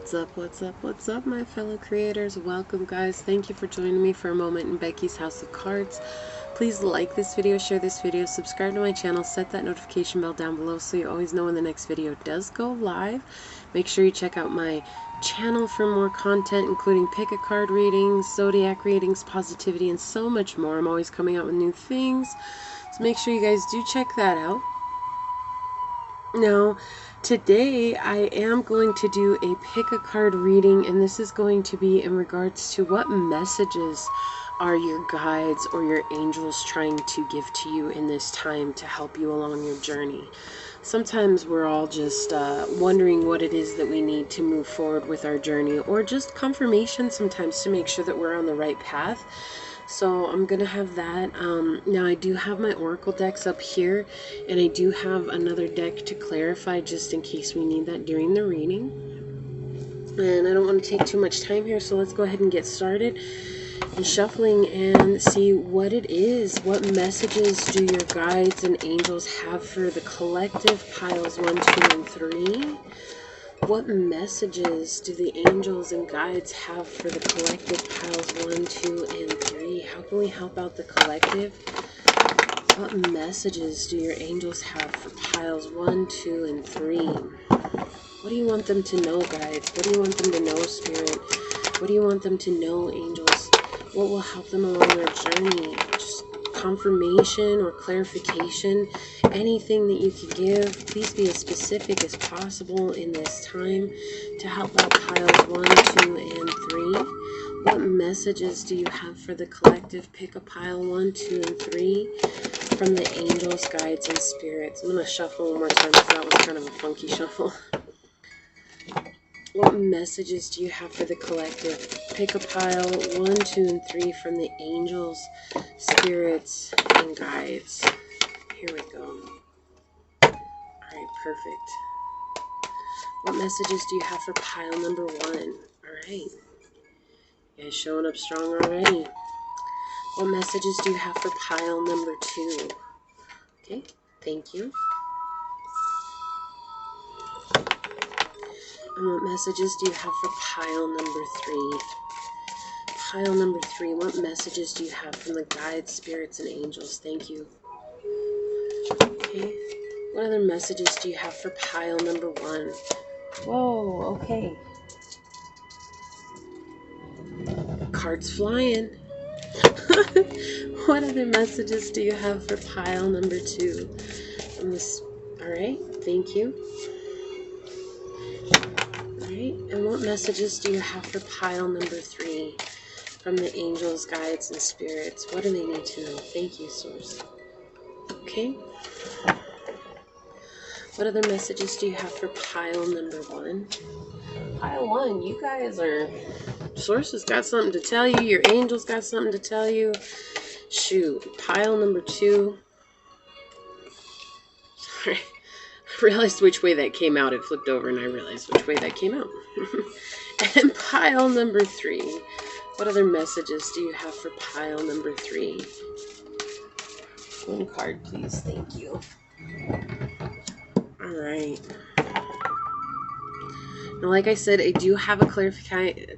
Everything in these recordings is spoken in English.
What's up, what's up, what's up, my fellow creators? Welcome, guys. Thank you for joining me for a moment in Becky's House of Cards. Please like this video, share this video, subscribe to my channel, set that notification bell down below so you always know when the next video does go live. Make sure you check out my channel for more content, including pick a card readings, zodiac readings, positivity, and so much more. I'm always coming out with new things, so make sure you guys do check that out. Now, today I am going to do a pick a card reading, and this is going to be in regards to what messages are your guides or your angels trying to give to you in this time to help you along your journey. Sometimes we're all just wondering what it is that we need to move forward with our journey, or just confirmation sometimes to make sure that we're on the right path. So I'm going to have that. Now I do have my oracle decks up here, and I do have another deck to clarify just in case we need that during the reading. And I don't want to take too much time here, so let's go ahead and get started in shuffling and see what it is. What messages do your guides and angels have for the collective piles 1, 2, and 3? What messages do the angels and guides have for the collective piles 1, 2, and 3? How can we help out the collective? What messages do your angels have for piles 1, 2, and 3? What do you want them to know, guides? What do you want them to know, Spirit? What do you want them to know, angels? What will help them along their journey? Just confirmation or clarification, anything that you can give. Please be as specific as possible in this time to help out piles 1, 2, and 3. What messages do you have for the collective? Pick a pile 1, 2, and 3 from the angels, guides, and spirits. I'm going to shuffle one more time because that was kind of a funky shuffle. What messages do you have for the collective? Pick a pile 1, 2, and 3 from the angels, spirits, and guides. Here we go. Alright, perfect. What messages do you have for pile number 1? Alright. You guys showing up strong already. What messages do you have for pile number 2? Okay, thank you. And what messages do you have for pile number 3? Pile number 3, what messages do you have from the guides, spirits, and angels? Thank you. Okay. What other messages do you have for pile number 1? Whoa, okay. Cards flying. What other messages do you have for pile number 2? From this, alright, thank you. Alright, and what messages do you have for pile number 3? From the angels, guides, and spirits? What do they need to know? Thank you, Source. Okay. What other messages do you have for pile number 1? Pile 1, you guys are... Source has got something to tell you. Your angels got something to tell you. Shoot. Pile number 2. Sorry. I realized which way that came out. It flipped over and I realized which way that came out. And pile number 3. What other messages do you have for pile number 3? One card, please. Thank you. Alright. Now, like I said, I do have a clarification.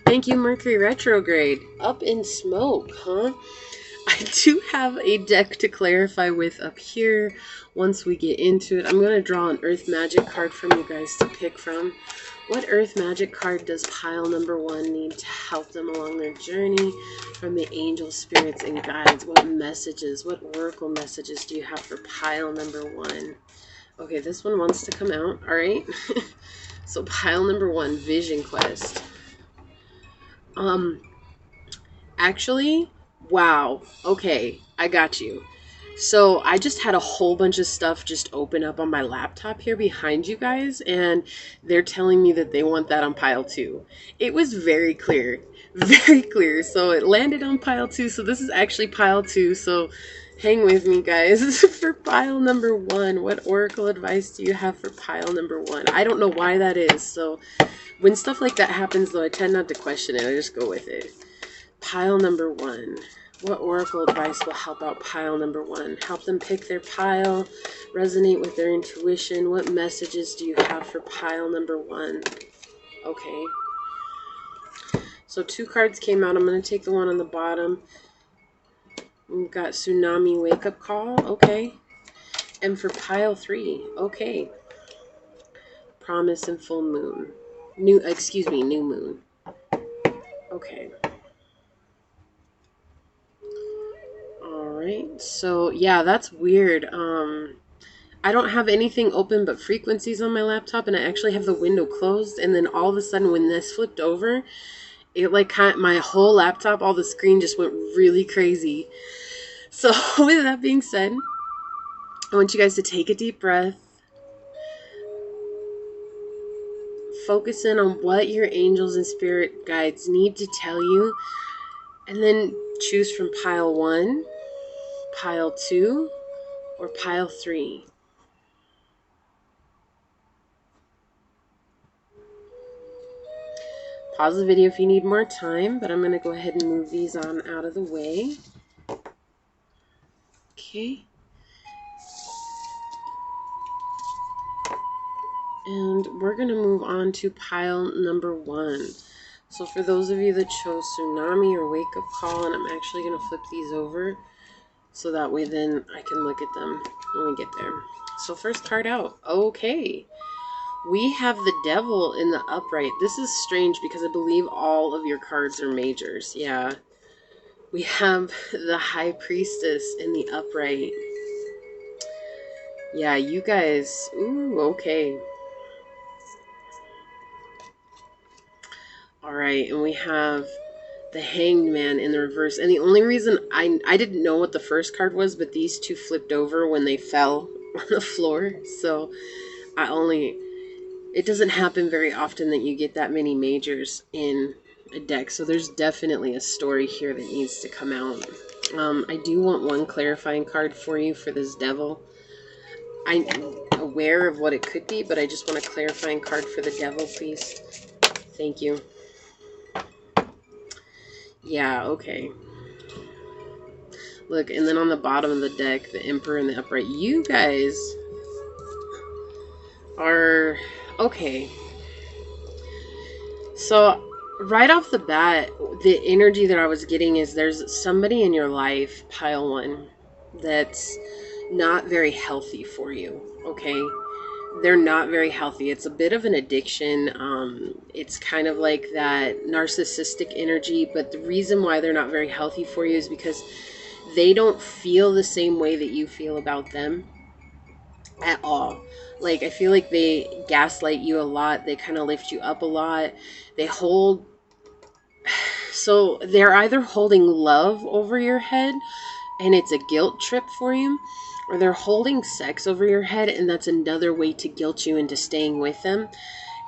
Thank you, Mercury retrograde. Up in smoke, huh? I do have a deck to clarify with up here once we get into it. I'm going to draw an Earth Magic card from you guys to pick from. What Earth Magic card does pile number 1 need to help them along their journey from the angels, spirits, and guides? What messages, what oracle messages do you have for pile number 1? Okay, this one wants to come out. All right. So pile number 1, Vision Quest. Actually, wow. Okay, I got you. So I just had a whole bunch of stuff just open up on my laptop here behind you guys, and they're telling me that they want that on pile 2. It was very clear. Very clear. So it landed on pile 2. So this is actually pile 2. So hang with me, guys. For pile number 1, what oracle advice do you have for pile number 1? I don't know why that is. So when stuff like that happens, though, I tend not to question it. I just go with it. Pile number 1. What oracle advice will help out pile number 1? Help them pick their pile, resonate with their intuition. What messages do you have for pile number 1? Okay. So 2 cards came out. I'm going to take the one on the bottom. We've got Tsunami Wake Up Call. Okay. And for pile 3, okay. Promise and Full Moon. New moon. Okay. Alright. So, yeah, that's weird. I don't have anything open but frequencies on my laptop, and I actually have the window closed, and then all of a sudden when this flipped over, it like my whole laptop, all the screen just went really crazy. So with that being said, I want you guys to take a deep breath. Focus in on what your angels and spirit guides need to tell you, and then choose from pile 1, pile 2, or pile 3. Pause the video if you need more time, but I'm going to go ahead and move these on out of the way. Okay. And we're going to move on to pile number 1. So for those of you that chose Tsunami or Wake Up Call, and I'm actually going to flip these over so that way then I can look at them when we get there. So first card out. Okay. We have the Devil in the upright. This is strange because I believe all of your cards are majors. Yeah. We have the High Priestess in the upright. Yeah, you guys. Ooh, okay. Alright, and we have the Hanged Man in the reverse. And the only reason I didn't know what the first card was, but these two flipped over when they fell on the floor. So it doesn't happen very often that you get that many majors in a deck. So there's definitely a story here that needs to come out. I do want one clarifying card for you for this Devil. I'm aware of what it could be, but I just want a clarifying card for the Devil, please. Thank you. Yeah, okay. Look, and then on the bottom of the deck, the Emperor and the upright. You guys are... Okay. So, right off the bat, the energy that I was getting is there's somebody in your life, pile 1, that's not very healthy for you, okay? They're not very healthy. It's a bit of an addiction. It's kind of like that narcissistic energy, but the reason why they're not very healthy for you is because they don't feel the same way that you feel about them at all. Like, I feel like they gaslight you a lot. They kind of lift you up a lot. They hold... So they're either holding love over your head and it's a guilt trip for you, or they're holding sex over your head and that's another way to guilt you into staying with them.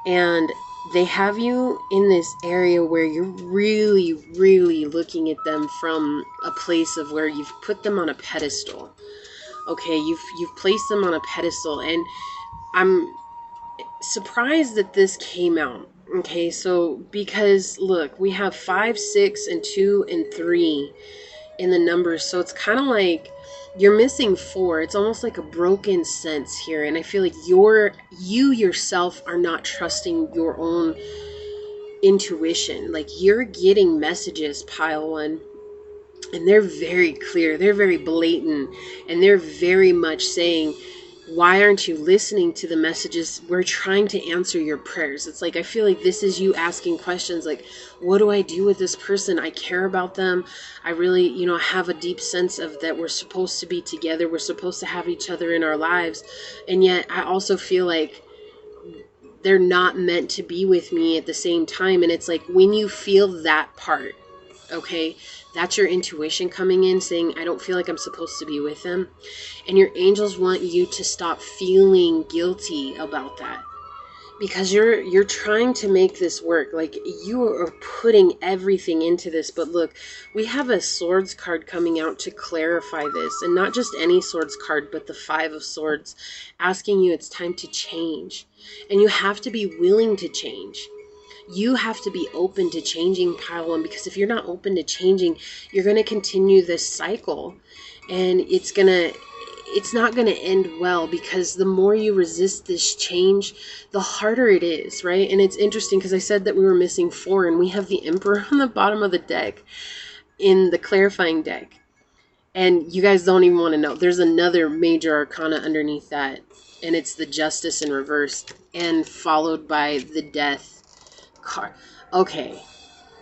And they have you in this area where you're really, really looking at them from a place of where you've put them on a pedestal. Okay, you've placed them on a pedestal, and I'm surprised that this came out. Okay, so because look, we have 5, 6, and 2, and 3 in the numbers, so it's kind of like you're missing 4. It's almost like a broken sense here, and I feel like you yourself are not trusting your own intuition. Like, you're getting messages, pile 1, and they're very clear, they're very blatant, and they're very much saying, why aren't you listening to the messages? We're trying to answer your prayers. It's like, I feel like this is you asking questions like, what do I do with this person? I care about them. I really, have a deep sense of that we're supposed to be together. We're supposed to have each other in our lives. And yet I also feel like they're not meant to be with me at the same time. And it's like, when you feel that part, okay, that's your intuition coming in saying, I don't feel like I'm supposed to be with them. And your angels want you to stop feeling guilty about that, because you're trying to make this work. Like, you are putting everything into this. But look, we have a Swords card coming out to clarify this, and not just any Swords card, but the 5 of Swords, asking you it's time to change, and you have to be willing to change. You have to be open to changing, pile one, because if you're not open to changing, you're going to continue this cycle, and it's not going to end well, because the more you resist this change, the harder it is, right? And it's interesting because I said that we were missing 4, and we have the Emperor on the bottom of the deck in the clarifying deck. And you guys don't even want to know. There's another major arcana underneath that, and it's the Justice in reverse, and followed by the Death card. Okay.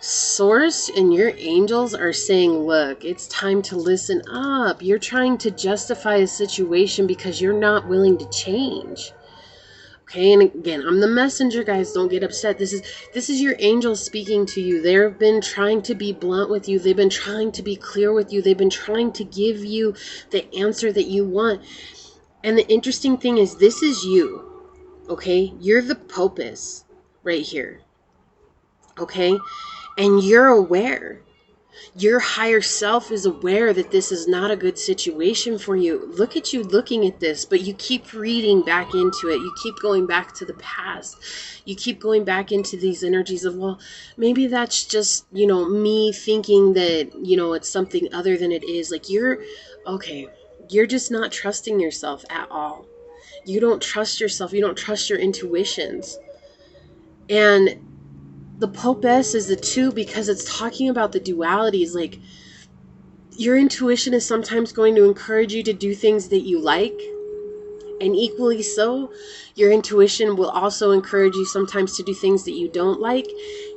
Source and your angels are saying, look, it's time to listen up. You're trying to justify a situation because you're not willing to change. Okay, and again, I'm the messenger, guys. Don't get upset. This is your angels speaking to you. They've been trying to be blunt with you. They've been trying to be clear with you. They've been trying to give you the answer that you want. And the interesting thing is, this is you. Okay, you're the Popus right here. Okay, and you're aware. Your higher self is aware that this is not a good situation for you. Look at you looking at this, but you keep reading back into it. You keep going back to the past. You keep going back into these energies of, well, maybe that's just, me thinking that, it's something other than it is. Like, you're just not trusting yourself at all. You don't trust yourself. You don't trust your intuitions. And the Popess is the 2 because it's talking about the dualities. Like, your intuition is sometimes going to encourage you to do things that you like, and equally so, your intuition will also encourage you sometimes to do things that you don't like.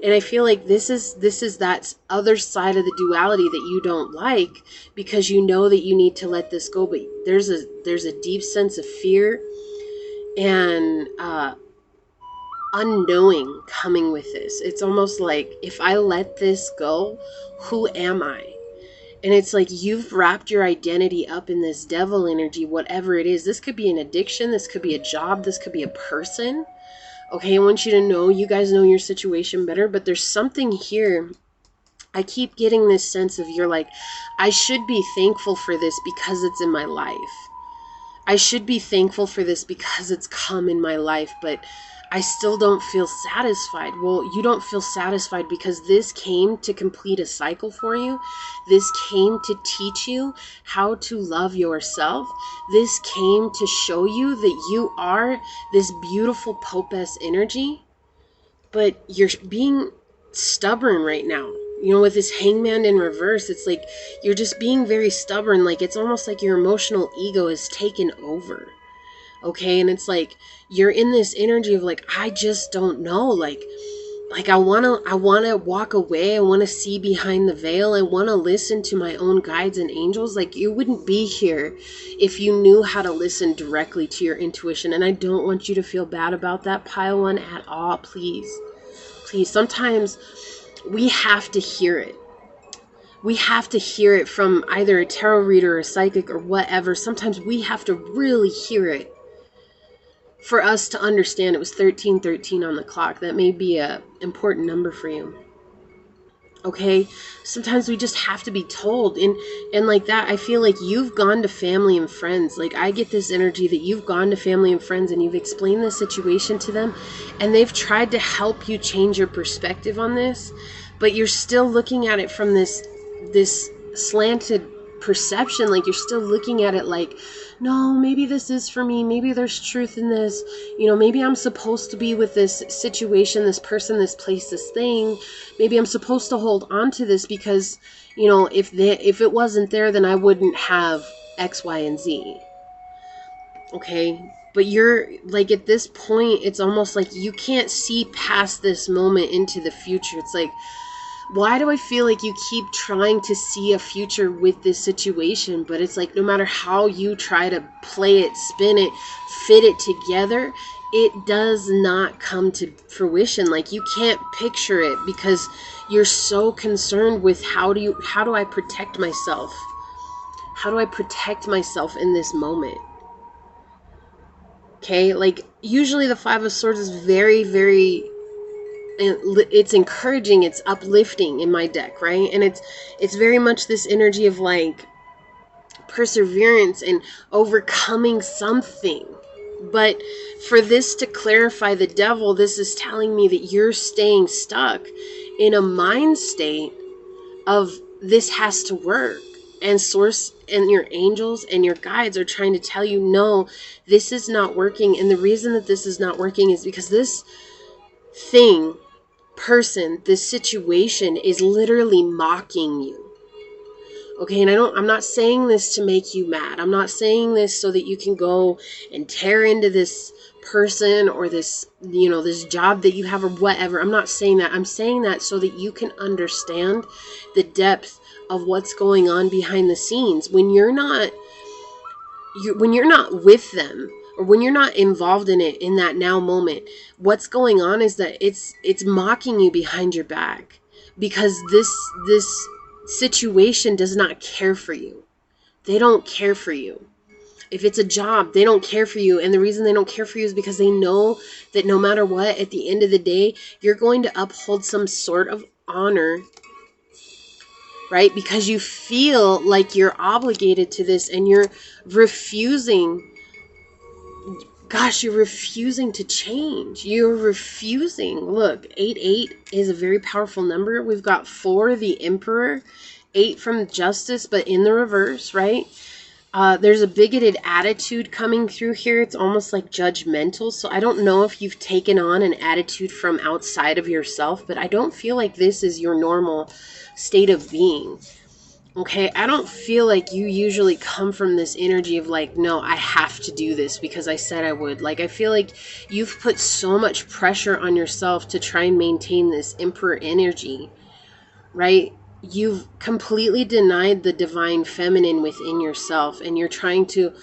And I feel like this is that other side of the duality that you don't like, because you know that you need to let this go, but there's a deep sense of fear and unknowing coming with this. It's almost like, if I let this go, who am I? And it's like you've wrapped your identity up in this devil energy, whatever it is. This could be an addiction. This could be a job. This could be a person. Okay, I want you to know, you guys know your situation better, but there's something here. I keep getting this sense of, you're like, I should be thankful for this because it's in my life. I should be thankful for this because it's come in my life, but I still don't feel satisfied. Well, you don't feel satisfied because this came to complete a cycle for you. This came to teach you how to love yourself. This came to show you that you are this beautiful Popess energy, but you're being stubborn right now. With this Hangman in reverse, it's like you're just being very stubborn. Like, it's almost like your emotional ego is taken over. Okay, and it's like you're in this energy of like, I just don't know. Like I wanna walk away. I wanna see behind the veil. I wanna listen to my own guides and angels. Like, you wouldn't be here if you knew how to listen directly to your intuition. And I don't want you to feel bad about that, pile one, at all. Please. Sometimes we have to hear it. We have to hear it from either a tarot reader or a psychic or whatever. Sometimes we have to really hear it for us to understand. It was 1313 on the clock. That may be a important number for you. Okay, sometimes we just have to be told, and like that, I feel like you've gone to family and friends. Like, I get this energy that you've gone to family and friends and you've explained the situation to them, and they've tried to help you change your perspective on this, but you're still looking at it from this slanted perception. Like, you're still looking at it like, no, maybe this is for me. Maybe there's truth in this. Maybe I'm supposed to be with this situation, this person, this place, this thing. Maybe I'm supposed to hold on to this because, if it wasn't there, then I wouldn't have X, Y, and Z. Okay? But you're like, at this point, it's almost like you can't see past this moment into the future. It's like, why do I feel like you keep trying to see a future with this situation? But it's like, no matter how you try to play it, spin it, fit it together, it does not come to fruition. Like, you can't picture it because you're so concerned with how do I protect myself? How do I protect myself in this moment? Okay, like, usually the Five of Swords is very, very, it's encouraging, it's uplifting in my deck, right? And it's very much this energy of like perseverance and overcoming something. But for this to clarify the devil, this is telling me that you're staying stuck in a mind state of this has to work. And source and your angels and your guides are trying to tell you, no, this is not working. And the reason that this is not working is because this thing, person, this situation is literally mocking you. Okay, and I'm not saying this to make you mad. I'm not saying this so that you can go and tear into this person or this, this job that you have or whatever. I'm not saying that. I'm saying that so that you can understand the depth of what's going on behind the scenes. When you're not with them, or when you're not involved in it in that now moment, what's going on is that it's mocking you behind your back, because this situation does not care for you. They don't care for you. If it's a job, they don't care for you. And the reason they don't care for you is because they know that no matter what, at the end of the day, you're going to uphold some sort of honor, right? Because you feel like you're obligated to this, and you're refusing. Gosh, you're refusing to change. You're refusing. Look, 88 is a very powerful number. We've got 4, the Emperor, 8 from Justice, but in the reverse, right? There's a bigoted attitude coming through here. It's almost like judgmental. So I don't know if you've taken on an attitude from outside of yourself, but I don't feel like this is your normal state of being. Okay, I don't feel like you usually come from this energy of like, no, I have to do this because I said I would. Like, I feel like you've put so much pressure on yourself to try and maintain this Emperor energy, right? You've completely denied the divine feminine within yourself, and you're trying to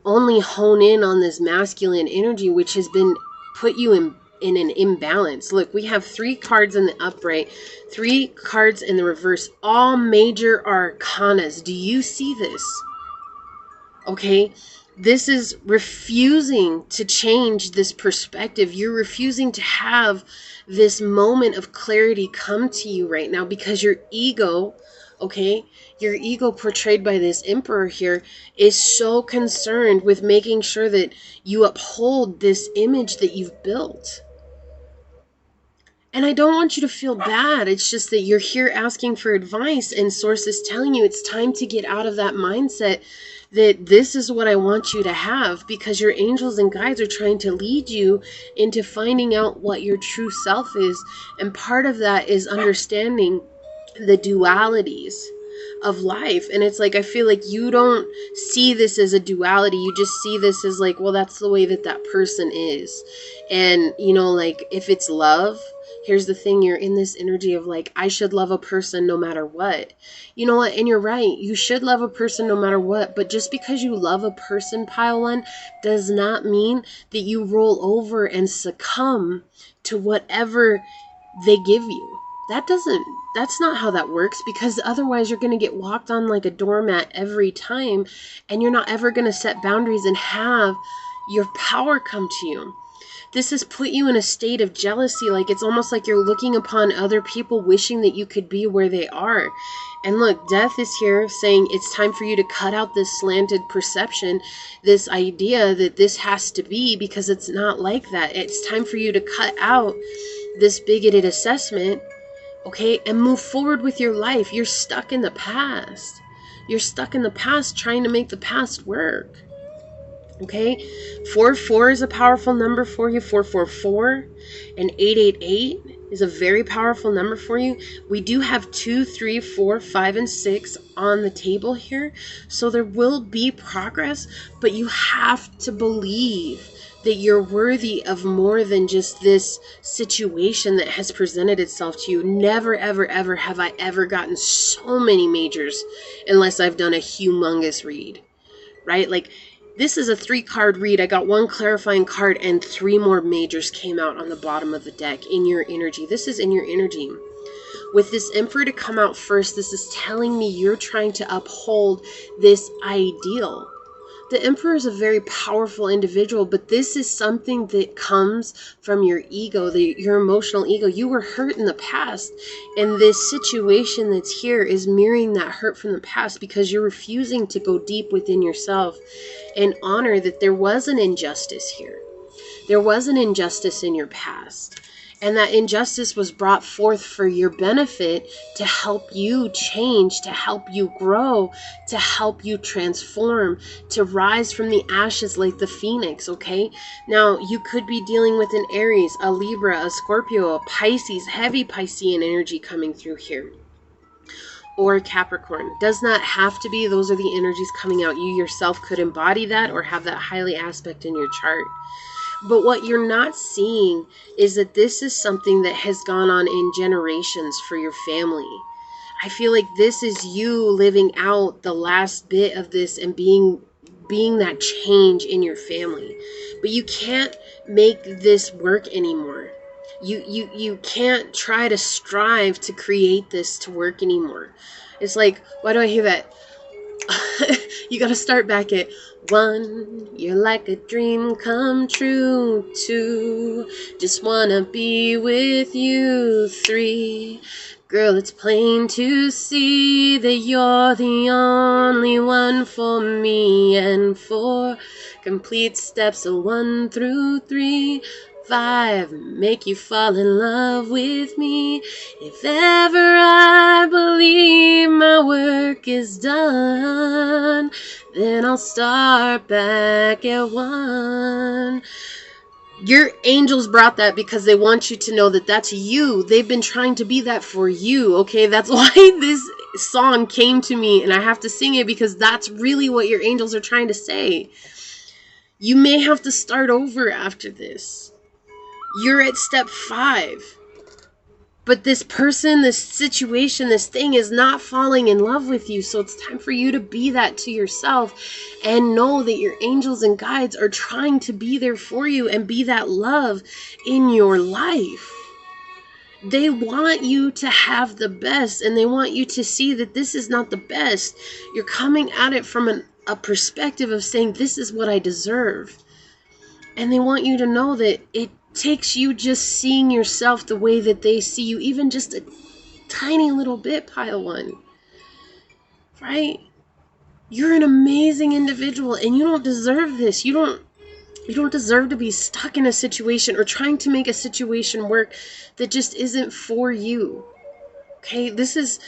only hone in on this masculine energy, which has been put you in an imbalance. Look, we have 3 cards in the upright, 3 cards in the reverse, all major arcanas. Do you see this? Okay, this is refusing to change this perspective. You're refusing to have this moment of clarity come to you right now because your ego, okay, your ego portrayed by this Emperor here is so concerned with making sure that you uphold this image that you've built. And I don't want you to feel bad. It's just that you're here asking for advice, and Source is telling you it's time to get out of that mindset that this is what I want you to have, because your angels and guides are trying to lead you into finding out what your true self is. And part of that is understanding the dualities of life. And it's like, I feel like you don't see this as a duality. You just see this as like, well, that's the way that that person is. And, like if it's love, here's the thing, you're in this energy of like, I should love a person no matter what. You know what? And you're right. You should love a person no matter what. But just because you love a person, Pile 1, does not mean that you roll over and succumb to whatever they give you. That's not how that works, because otherwise you're going to get walked on like a doormat every time, and you're not ever going to set boundaries and have your power come to you. This has put you in a state of jealousy. Like, it's almost like you're looking upon other people wishing that you could be where they are. And look, Death is here saying it's time for you to cut out this slanted perception, this idea that this has to be, because it's not like that. It's time for you to cut out this bigoted assessment, okay, and move forward with your life. You're stuck in the past. You're stuck in the past trying to make the past work. Okay, 44 is a powerful number for you. 444 and 888 is a very powerful number for you. We do have 2, 3, 4, 5, and 6 on the table here. So there will be progress, but you have to believe that you're worthy of more than just this situation that has presented itself to you. Never, ever, ever have I ever gotten so many majors unless I've done a humongous read, right? Like, this is a 3-card read. I got 1 clarifying card and 3 more majors came out on the bottom of the deck in your energy. This is in your energy. With this Emperor to come out first, this is telling me you're trying to uphold this ideal. The Emperor is a very powerful individual, but this is something that comes from your ego, your emotional ego. You were hurt in the past, and this situation that's here is mirroring that hurt from the past because you're refusing to go deep within yourself and honor that there was an injustice here. There was an injustice in your past. And that injustice was brought forth for your benefit to help you change, to help you grow, to help you transform, to rise from the ashes like the phoenix, okay? Now, you could be dealing with an Aries, a Libra, a Scorpio, a Pisces, heavy Piscean energy coming through here. Or Capricorn. Does not have to be. Those are the energies coming out. You yourself could embody that or have that highly aspect in your chart. But what you're not seeing is that this is something that has gone on in generations for your family. I feel like this is you living out the last bit of this and being that change in your family. But you can't make this work anymore. You can't try to strive to create this to work anymore. It's like, why do I hear that? You gotta start back at 1. You're like a dream come true. 2. Just wanna be with you. 3. Girl, it's plain to see that you're the only one for me. And 4. Complete steps of 1 through 3. 5. Make you fall in love with me. If ever I believe my work is done, then I'll start back at 1. Your angels brought that because they want you to know that that's you. They've been trying to be that for you, okay? That's why this song came to me, and I have to sing it because that's really what your angels are trying to say. You may have to start over after this. You're at step 5. But this person, this situation, this thing is not falling in love with you. So it's time for you to be that to yourself and know that your angels and guides are trying to be there for you and be that love in your life. They want you to have the best, and they want you to see that this is not the best. You're coming at it from a perspective of saying, this is what I deserve. And they want you to know that it takes you just seeing yourself the way that they see you, even just a tiny little bit, pile 1. Right? You're an amazing individual, and you don't deserve this. You don't deserve to be stuck in a situation or trying to make a situation work that just isn't for you. Okay, this is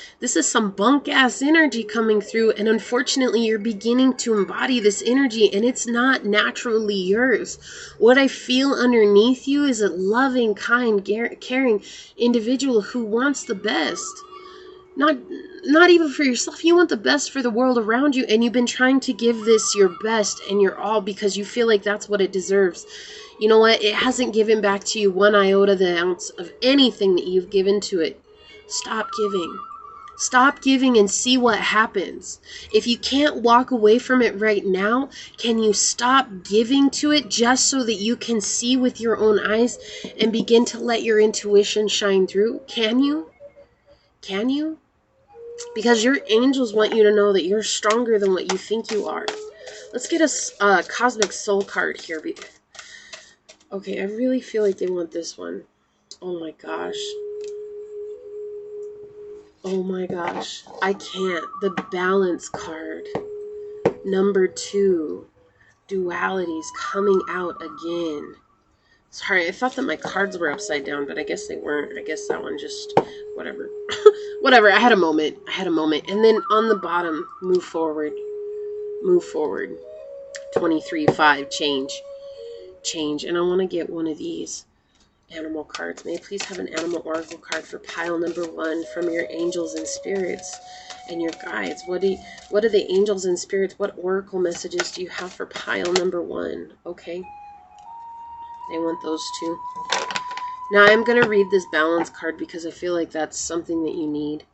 some bunk ass energy coming through, and unfortunately you're beginning to embody this energy, and it's not naturally yours. What I feel underneath you is a loving, kind, caring individual who wants the best. Not even for yourself. You want the best for the world around you, and you've been trying to give this your best and your all because you feel like that's what it deserves. You know what? It hasn't given back to you 1 iota the ounce of anything that you've given to it. Stop giving. Stop giving and see what happens. If you can't walk away from it right now, can you stop giving to it just so that you can see with your own eyes and begin to let your intuition shine through? Can you? Can you? Because your angels want you to know that you're stronger than what you think you are. Let's get a cosmic soul card here. Okay, I really feel like they want this one. Oh my gosh. Oh my gosh, I can't. The balance card. Number 2. Dualities coming out again. Sorry, I thought that my cards were upside down, but I guess they weren't. I guess that one just, whatever. Whatever, I had a moment. And then on the bottom, move forward. Move forward. 23-5, change. And I want to get one of these animal cards. May I please have an animal oracle card for pile number 1 from your angels and spirits and your guides? What are the angels and spirits? What oracle messages do you have for pile number 1? Okay. They want those 2. Now I'm going to read this balance card because I feel like that's something that you need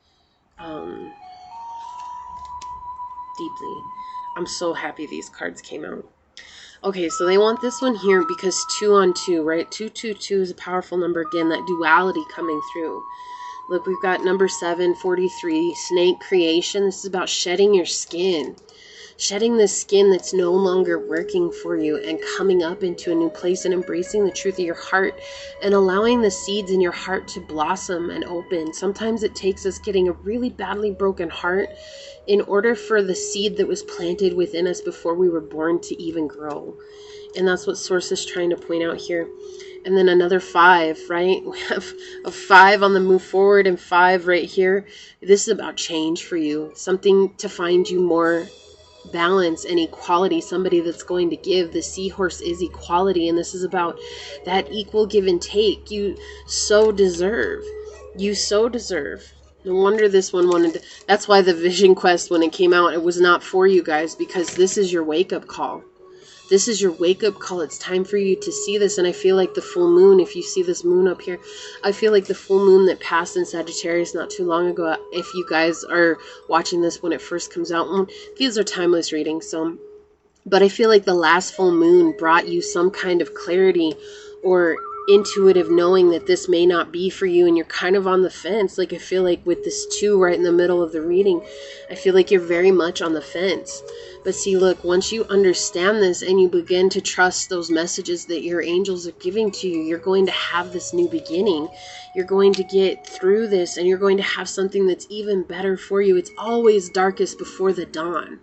deeply. I'm so happy these cards came out. Okay, so they want this one here because 2 on 2, right? 222 is a powerful number. Again, that duality coming through. Look, we've got number 7, 43, snake creation. This is about shedding your skin. shedding the skin that's no longer working for you and coming up into a new place and embracing the truth of your heart and allowing the seeds in your heart to blossom and open. Sometimes it takes us getting a really badly broken heart in order for the seed that was planted within us before we were born to even grow. And that's what Source is trying to point out here. And then another 5, right? We have a 5 on the move forward and 5 right here. This is about change for you. Something to find you more balance and equality. Somebody that's going to give. The seahorse is equality. And this is about that equal give and take. You so deserve. You so deserve. No wonder this one wanted to. That's why the vision quest, when it came out, it was not for you guys, because this is your wake-up call. This is your wake-up call. It's time for you to see this. And I feel like the full moon, if you see this moon up here, I feel like the full moon that passed in Sagittarius not too long ago, if you guys are watching this when it first comes out, these are timeless readings, so, but I feel like the last full moon brought you some kind of clarity or intuitive knowing that this may not be for you, and you're kind of on the fence. Like, I feel like with this 2 right in the middle of the reading, I feel like you're very much on the fence. But see, look, once you understand this and you begin to trust those messages that your angels are giving to you, you're going to have this new beginning. You're going to get through this, and you're going to have something that's even better for you. It's always darkest before the dawn.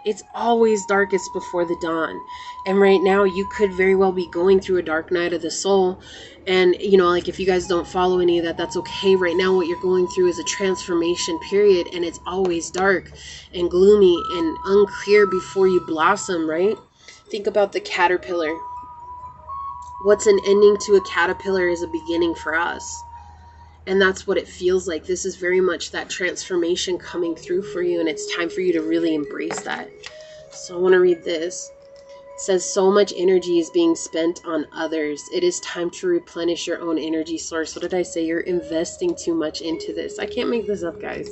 It's always darkest before the dawn. And right now you could very well be going through a dark night of the soul. And, you know, like, if you guys don't follow any of that, that's okay. Right now what you're going through is a transformation period, and it's always dark and gloomy and unclear before you blossom, right? Think about the caterpillar. What's an ending to a caterpillar is a beginning for us. And that's what it feels like. This is very much that transformation coming through for you, and it's time for you to really embrace that. So I want to read this. It says, so much energy is being spent on others. It is time to replenish your own energy source. What did I say? You're investing too much into this. I can't make this up, guys.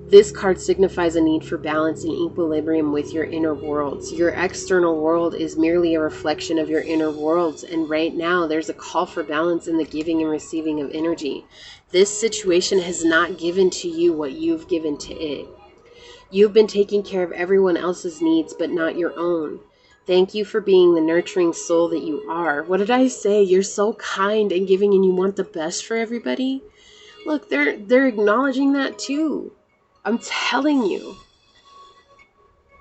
This card signifies a need for balance and equilibrium with your inner worlds. Your external world is merely a reflection of your inner worlds, and right now there's a call for balance in the giving and receiving of energy. This situation has not given to you what you've given to it. You've been taking care of everyone else's needs, but not your own. Thank you for being the nurturing soul that you are. What did I say? You're so kind and giving, and you want the best for everybody. Look, they're acknowledging that too. I'm telling you.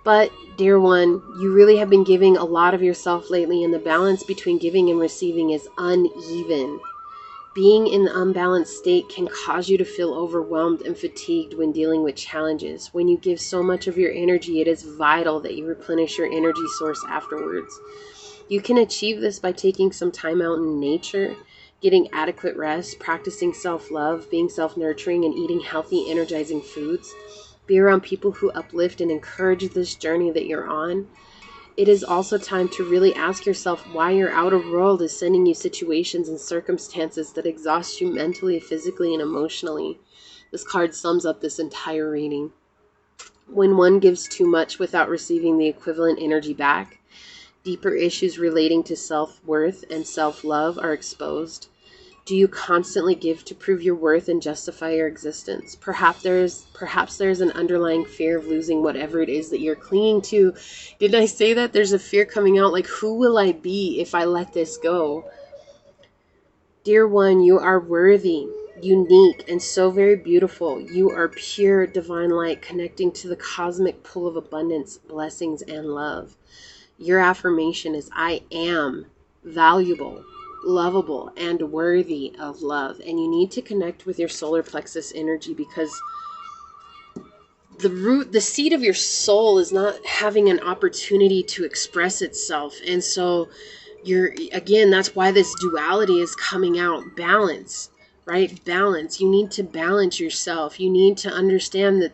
But, dear one, you really have been giving a lot of yourself lately, and the balance between giving and receiving is uneven. Being in the unbalanced state can cause you to feel overwhelmed and fatigued when dealing with challenges. When you give so much of your energy, it is vital that you replenish your energy source afterwards. You can achieve this by taking some time out in nature, getting adequate rest, practicing self-love, being self-nurturing, and eating healthy, energizing foods. Be around people who uplift and encourage this journey that you're on. It is also time to really ask yourself why your outer world is sending you situations and circumstances that exhaust you mentally, physically, and emotionally. This card sums up this entire reading. When one gives too much without receiving the equivalent energy back, deeper issues relating to self-worth and self-love are exposed. Do you constantly give to prove your worth and justify your existence? Perhaps there's an underlying fear of losing whatever it is that you're clinging to. Didn't I say that? There's a fear coming out, like, who will I be if I let this go? Dear one, you are worthy, unique, and so very beautiful. You are pure divine light connecting to the cosmic pool of abundance, blessings, and love. Your affirmation is, I am valuable, lovable, and worthy of love. And you need to connect with your solar plexus energy, because the seed of your soul is not having an opportunity to express itself. And so again, that's why this duality is coming out. Balance, right? Balance. You need to balance yourself. You need to understand that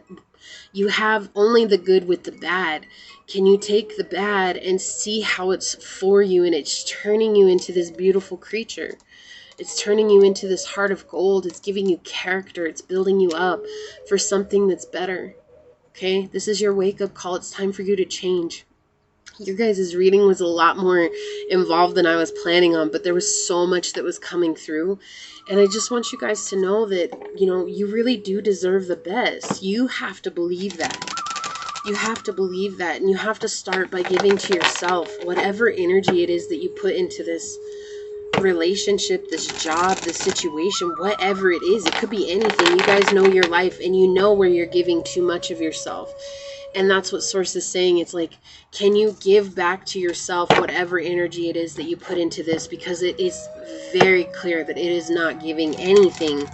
you have only the good with the bad. Can you take the bad and see how it's for you, and it's turning you into this beautiful creature? It's turning you into this heart of gold. It's giving you character. It's building you up for something that's better. Okay? This is your wake-up call. It's time for you to change. Your guys' reading was a lot more involved than I was planning on, but there was so much that was coming through. And I just want you guys to know that, you know, you really do deserve the best. You have to believe that. You have to believe that, and you have to start by giving to yourself whatever energy it is that you put into this relationship, this job, this situation, whatever it is. It could be anything. You guys know your life, and you know where you're giving too much of yourself. And that's what Source is saying. It's like, can you give back to yourself whatever energy it is that you put into this? Because it is very clear that it is not giving anything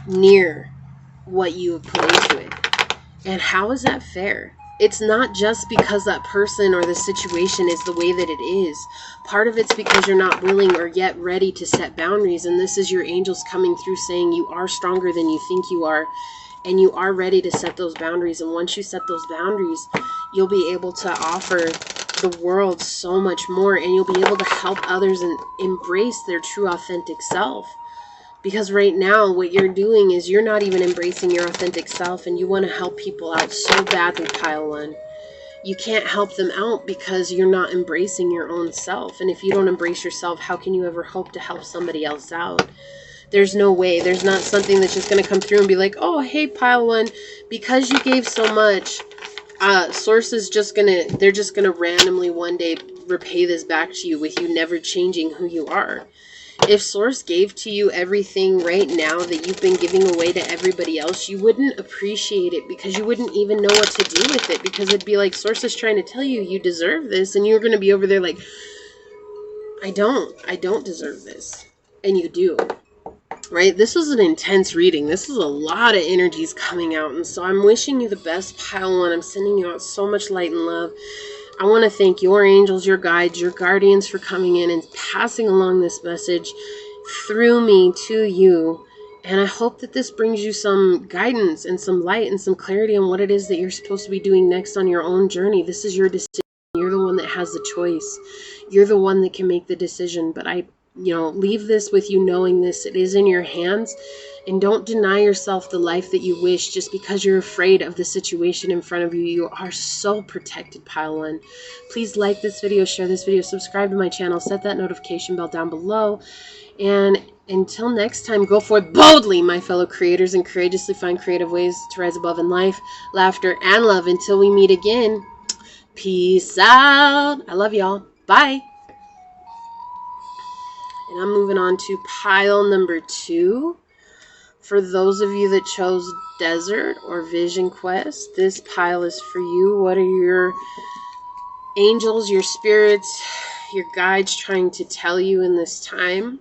near what you have put into it. And how is that fair? It's not just because that person or the situation is the way that it is. Part of it's because you're not willing or yet ready to set boundaries. And this is your angels coming through saying you are stronger than you think you are. And you are ready to set those boundaries. And once you set those boundaries, you'll be able to offer the world so much more. And you'll be able to help others and embrace their true authentic self. Because right now, what you're doing is you're not even embracing your authentic self, and you want to help people out so badly, Pile 1. You can't help them out because you're not embracing your own self. And if you don't embrace yourself, how can you ever hope to help somebody else out? There's no way. There's not something that's just going to come through and be like, oh, hey, Pile 1, because you gave so much, Source is just going to, they're just going to randomly one day repay this back to you with you never changing who you are. If Source gave to you everything right now that you've been giving away to everybody else, you wouldn't appreciate it because you wouldn't even know what to do with it, because it'd be like Source is trying to tell you you deserve this, and you're going to be over there like, I don't deserve this. And you do. Right? This was an intense reading. This is a lot of energies coming out, and so I'm wishing you the best, Pile 1. I'm sending you out so much light and love. I want to thank your angels, your guides, your guardians for coming in and passing along this message through me to you. And I hope that this brings you some guidance and some light and some clarity on what it is that you're supposed to be doing next on your own journey. This is your decision. You're the one that has the choice. You're the one that can make the decision. But I leave this with you knowing this. It is in your hands. And don't deny yourself the life that you wish just because you're afraid of the situation in front of you. You are so protected, Pile 1. Please like this video, share this video, subscribe to my channel, set that notification bell down below. And until next time, go forth boldly, my fellow creators, and courageously find creative ways to rise above in life, laughter, and love. Until we meet again, peace out. I love y'all. Bye. And I'm moving on to pile number 2. For those of you that chose Desert or Vision Quest, this pile is for you. What are your angels, your spirits, your guides trying to tell you in this time?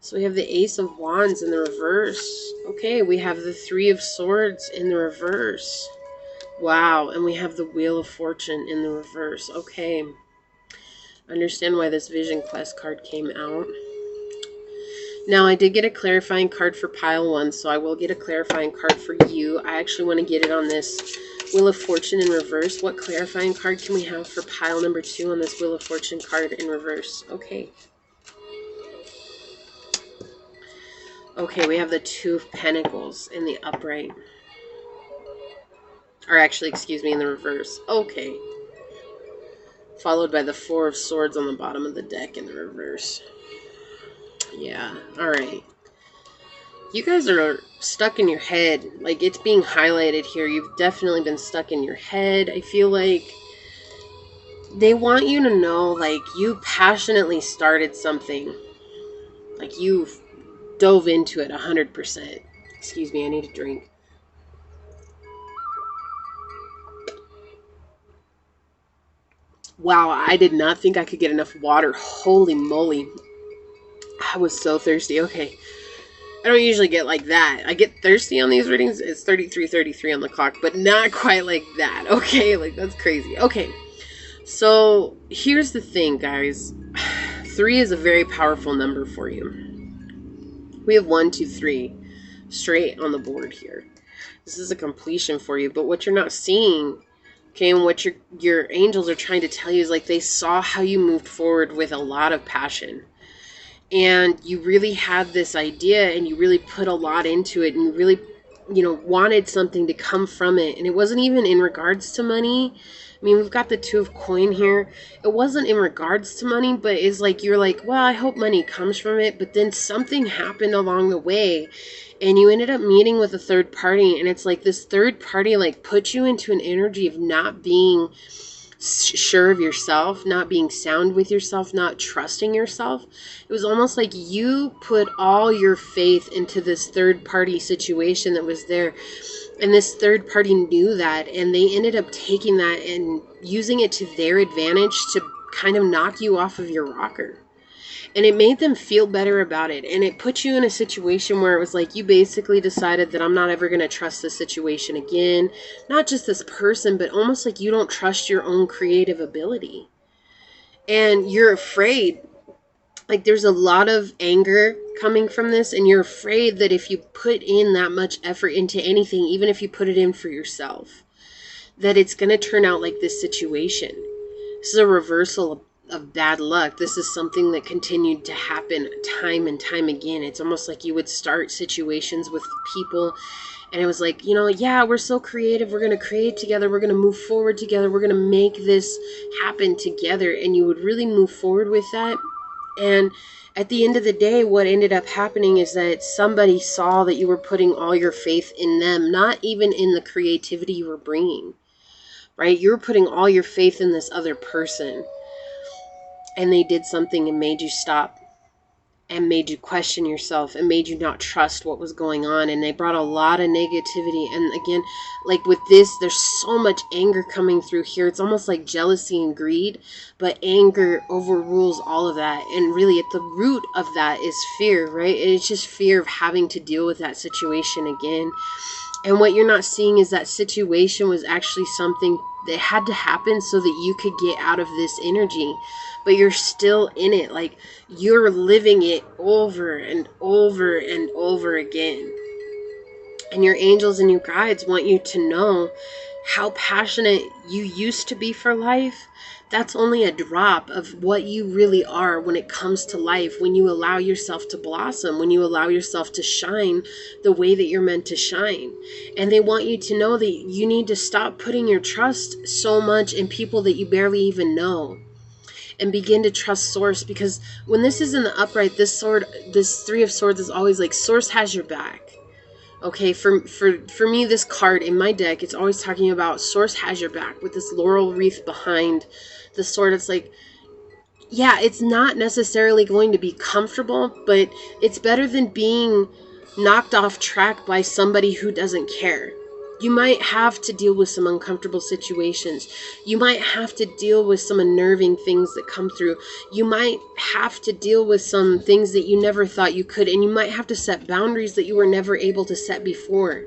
So we have the Ace of Wands in the reverse. Okay, we have the Three of Swords in the reverse. Wow, and we have the Wheel of Fortune in the reverse. Okay, understand why this Vision Quest card came out. Now, I did get a clarifying card for pile 1, so I will get a clarifying card for you. I actually want to get it on this Wheel of Fortune in reverse. What clarifying card can we have for pile number 2 on this Wheel of Fortune card in reverse? Okay. Okay, we have the Two of Pentacles in the upright. Or actually, excuse me, in the reverse. Okay. Followed by the Four of Swords on the bottom of the deck in the reverse. Yeah, alright. You guys are stuck in your head. Like, it's being highlighted here. You've definitely been stuck in your head. I feel like they want you to know, like, you passionately started something. Like, you dove into it 100%. Excuse me, I need a drink. Wow, I did not think I could get enough water. Holy moly. I was so thirsty. Okay. I don't usually get like that. I get thirsty on these readings. It's 33:33 on the clock, but not quite like that. Okay, like that's crazy. Okay. So, here's the thing, guys. 3 is a very powerful number for you. We have 1, 2, 3 straight on the board here. This is a completion for you, but what you're not seeing, okay, and what your angels are trying to tell you is like they saw how you moved forward with a lot of passion. And you really had this idea and you really put a lot into it and you really, wanted something to come from it. And it wasn't even in regards to money, I mean, we've got the Two of Coin here. It wasn't in regards to money, but it's like you're like, well, I hope money comes from it. But then something happened along the way and you ended up meeting with a third party. And it's like this third party like put you into an energy of not being sure of yourself, not being sound with yourself, not trusting yourself. It was almost like you put all your faith into this third party situation that was there. And this third party knew that, and they ended up taking that and using it to their advantage to kind of knock you off of your rocker. And it made them feel better about it. And it put you in a situation where it was like you basically decided that I'm not ever going to trust this situation again. Not just this person, but almost like you don't trust your own creative ability. And you're afraid. Like there's a lot of anger coming from this, and you're afraid that if you put in that much effort into anything, even if you put it in for yourself, that it's going to turn out like this situation. This is a reversal of bad luck. This is something that continued to happen time and time again. It's almost like you would start situations with people and it was like, you know, yeah, we're so creative. We're going to create together. We're going to move forward together. We're going to make this happen together. And you would really move forward with that. And at the end of the day, what ended up happening is that somebody saw that you were putting all your faith in them, not even in the creativity you were bringing, right? You were putting all your faith in this other person. And they did something and made you stop and made you question yourself and made you not trust what was going on. And they brought a lot of negativity. And again, like with this, there's so much anger coming through here. It's almost like jealousy and greed, but anger overrules all of that. And really at the root of that is fear, right? It's just fear of having to deal with that situation again. And what you're not seeing is that situation was actually something that had to happen so that you could get out of this energy. But you're still in it. Like you're living it over and over and over again. And your angels and your guides want you to know how passionate you used to be for life. That's only a drop of what you really are when it comes to life, when you allow yourself to blossom, when you allow yourself to shine the way that you're meant to shine. And they want you to know that you need to stop putting your trust so much in people that you barely even know. And begin to trust Source, because when this is in the upright, this Three of Swords is always like Source has your back. Okay, for me, this card in my deck, it's always talking about Source has your back with this laurel wreath behind the sword. It's like, yeah, it's not necessarily going to be comfortable, but it's better than being knocked off track by somebody who doesn't care. You might have to deal with some uncomfortable situations. You might have to deal with some unnerving things that come through. You might have to deal with some things that you never thought you could. And you might have to set boundaries that you were never able to set before.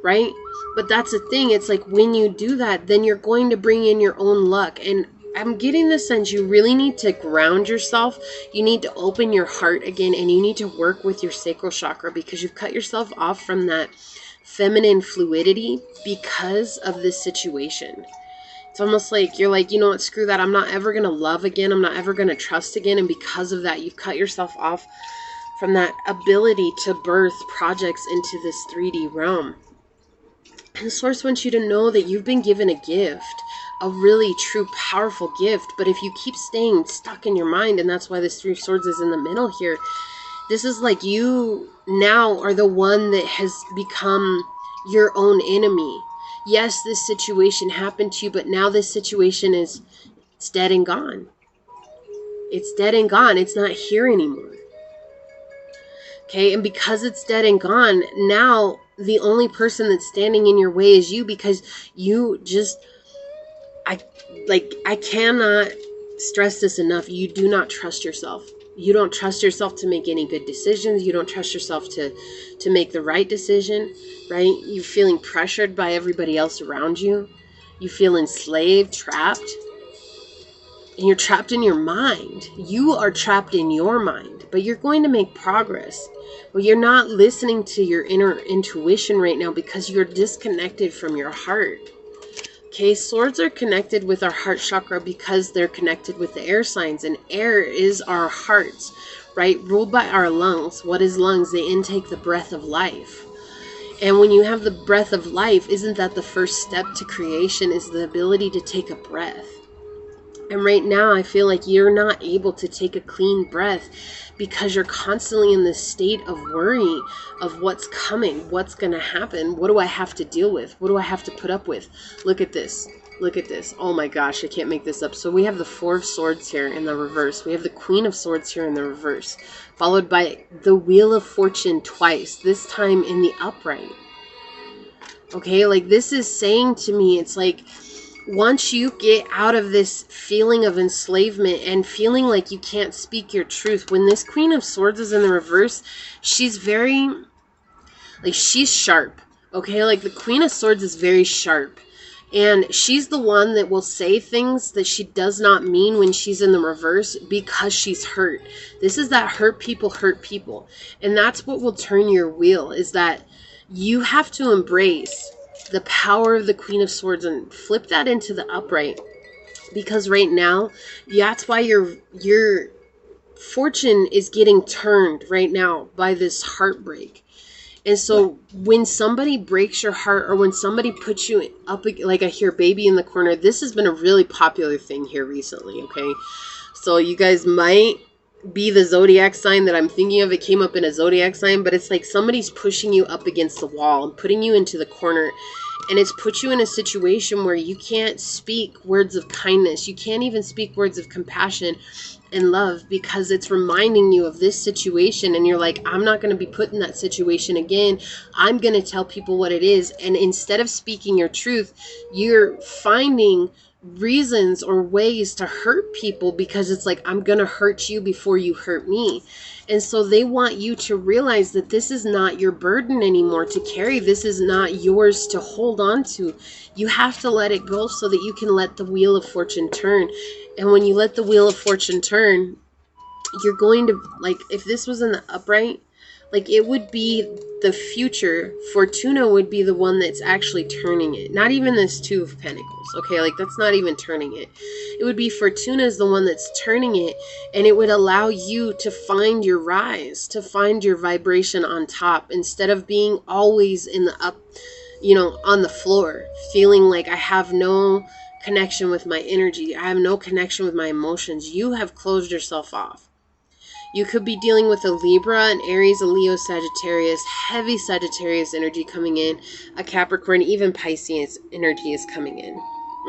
Right? But that's the thing. It's like when you do that, then you're going to bring in your own luck. And I'm getting the sense you really need to ground yourself. You need to open your heart again. And you need to work with your sacral chakra, because you've cut yourself off from that feminine fluidity because of this situation. It's almost like you're like, you know what, screw that. I'm not ever going to love again. I'm not ever going to trust again. And because of that, you've cut yourself off from that ability to birth projects into this 3D realm. And the Source wants you to know that you've been given a gift, a really true, powerful gift. But if you keep staying stuck in your mind, and that's why this Three of Swords is in the middle here, this is like you now are the one that has become your own enemy. Yes, this situation happened to you, but now this situation it's dead and gone. It's dead and gone. It's not here anymore. Okay, and because it's dead and gone, now the only person that's standing in your way is you, because you just, I cannot stress this enough. You do not trust yourself. You don't trust yourself to make any good decisions. You don't trust yourself to make the right decision, right? You're feeling pressured by everybody else around you. You feel enslaved, trapped. And you're trapped in your mind. You are trapped in your mind, but you're going to make progress. But you're not listening to your inner intuition right now because you're disconnected from your heart. Okay, swords are connected with our heart chakra because they're connected with the air signs, and air is our hearts, right? Ruled by our lungs. What is lungs? They intake the breath of life. And when you have the breath of life, isn't that the first step to creation, is the ability to take a breath? And right now, I feel like you're not able to take a clean breath because you're constantly in this state of worry of what's coming, what's going to happen, what do I have to deal with, what do I have to put up with? Look at this. Look at this. Oh my gosh, I can't make this up. So we have the Four of Swords here in the reverse. We have the Queen of Swords here in the reverse, followed by the Wheel of Fortune twice, this time in the upright. Okay, like this is saying to me, it's like, once you get out of this feeling of enslavement and feeling like you can't speak your truth, when this Queen of Swords is in the reverse, she's very, like, she's sharp. Okay, like the Queen of Swords is very sharp. And she's the one that will say things that she does not mean when she's in the reverse because she's hurt. This is that hurt people hurt people. And that's what will turn your wheel, is that you have to embrace the power of the Queen of Swords and flip that into the upright. Because right now, that's why your fortune is getting turned right now by this heartbreak. And so when somebody breaks your heart, or when somebody puts you up, like I hear baby in the corner, this has been a really popular thing here recently, okay? So you guys might be the zodiac sign that I'm thinking of. It came up in a zodiac sign, but it's like somebody's pushing you up against the wall and putting you into the corner. And it's put you in a situation where you can't speak words of kindness. You can't even speak words of compassion and love, because it's reminding you of this situation. And you're like, I'm not going to be put in that situation again. I'm going to tell people what it is. And instead of speaking your truth, you're finding reasons or ways to hurt people, because it's like, I'm going to hurt you before you hurt me. And so they want you to realize that this is not your burden anymore to carry. This is not yours to hold on to. You have to let it go so that you can let the Wheel of Fortune turn. And when you let the Wheel of Fortune turn, you're going to, like, if this was in the upright, like, it would be the future. Fortuna would be the one that's actually turning it. Not even this Two of Pentacles. Okay, like, that's not even turning it. It would be Fortuna is the one that's turning it. And it would allow you to find your rise, to find your vibration on top, instead of being always in the up, you know, on the floor, feeling like I have no connection with my energy. I have no connection with my emotions. You have closed yourself off. You could be dealing with a Libra, an Aries, a Leo, Sagittarius, heavy Sagittarius energy coming in, a Capricorn, even Pisces energy is coming in.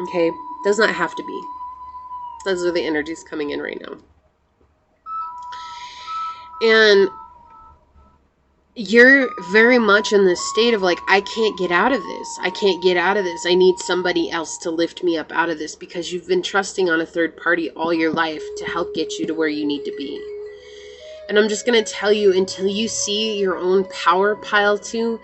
Okay? Does not have to be. Those are the energies coming in right now. And you're very much in this state of like, I can't get out of this. I can't get out of this. I need somebody else to lift me up out of this, because you've been trusting on a third party all your life to help get you to where you need to be. And I'm just going to tell you, until you see your own power pile too,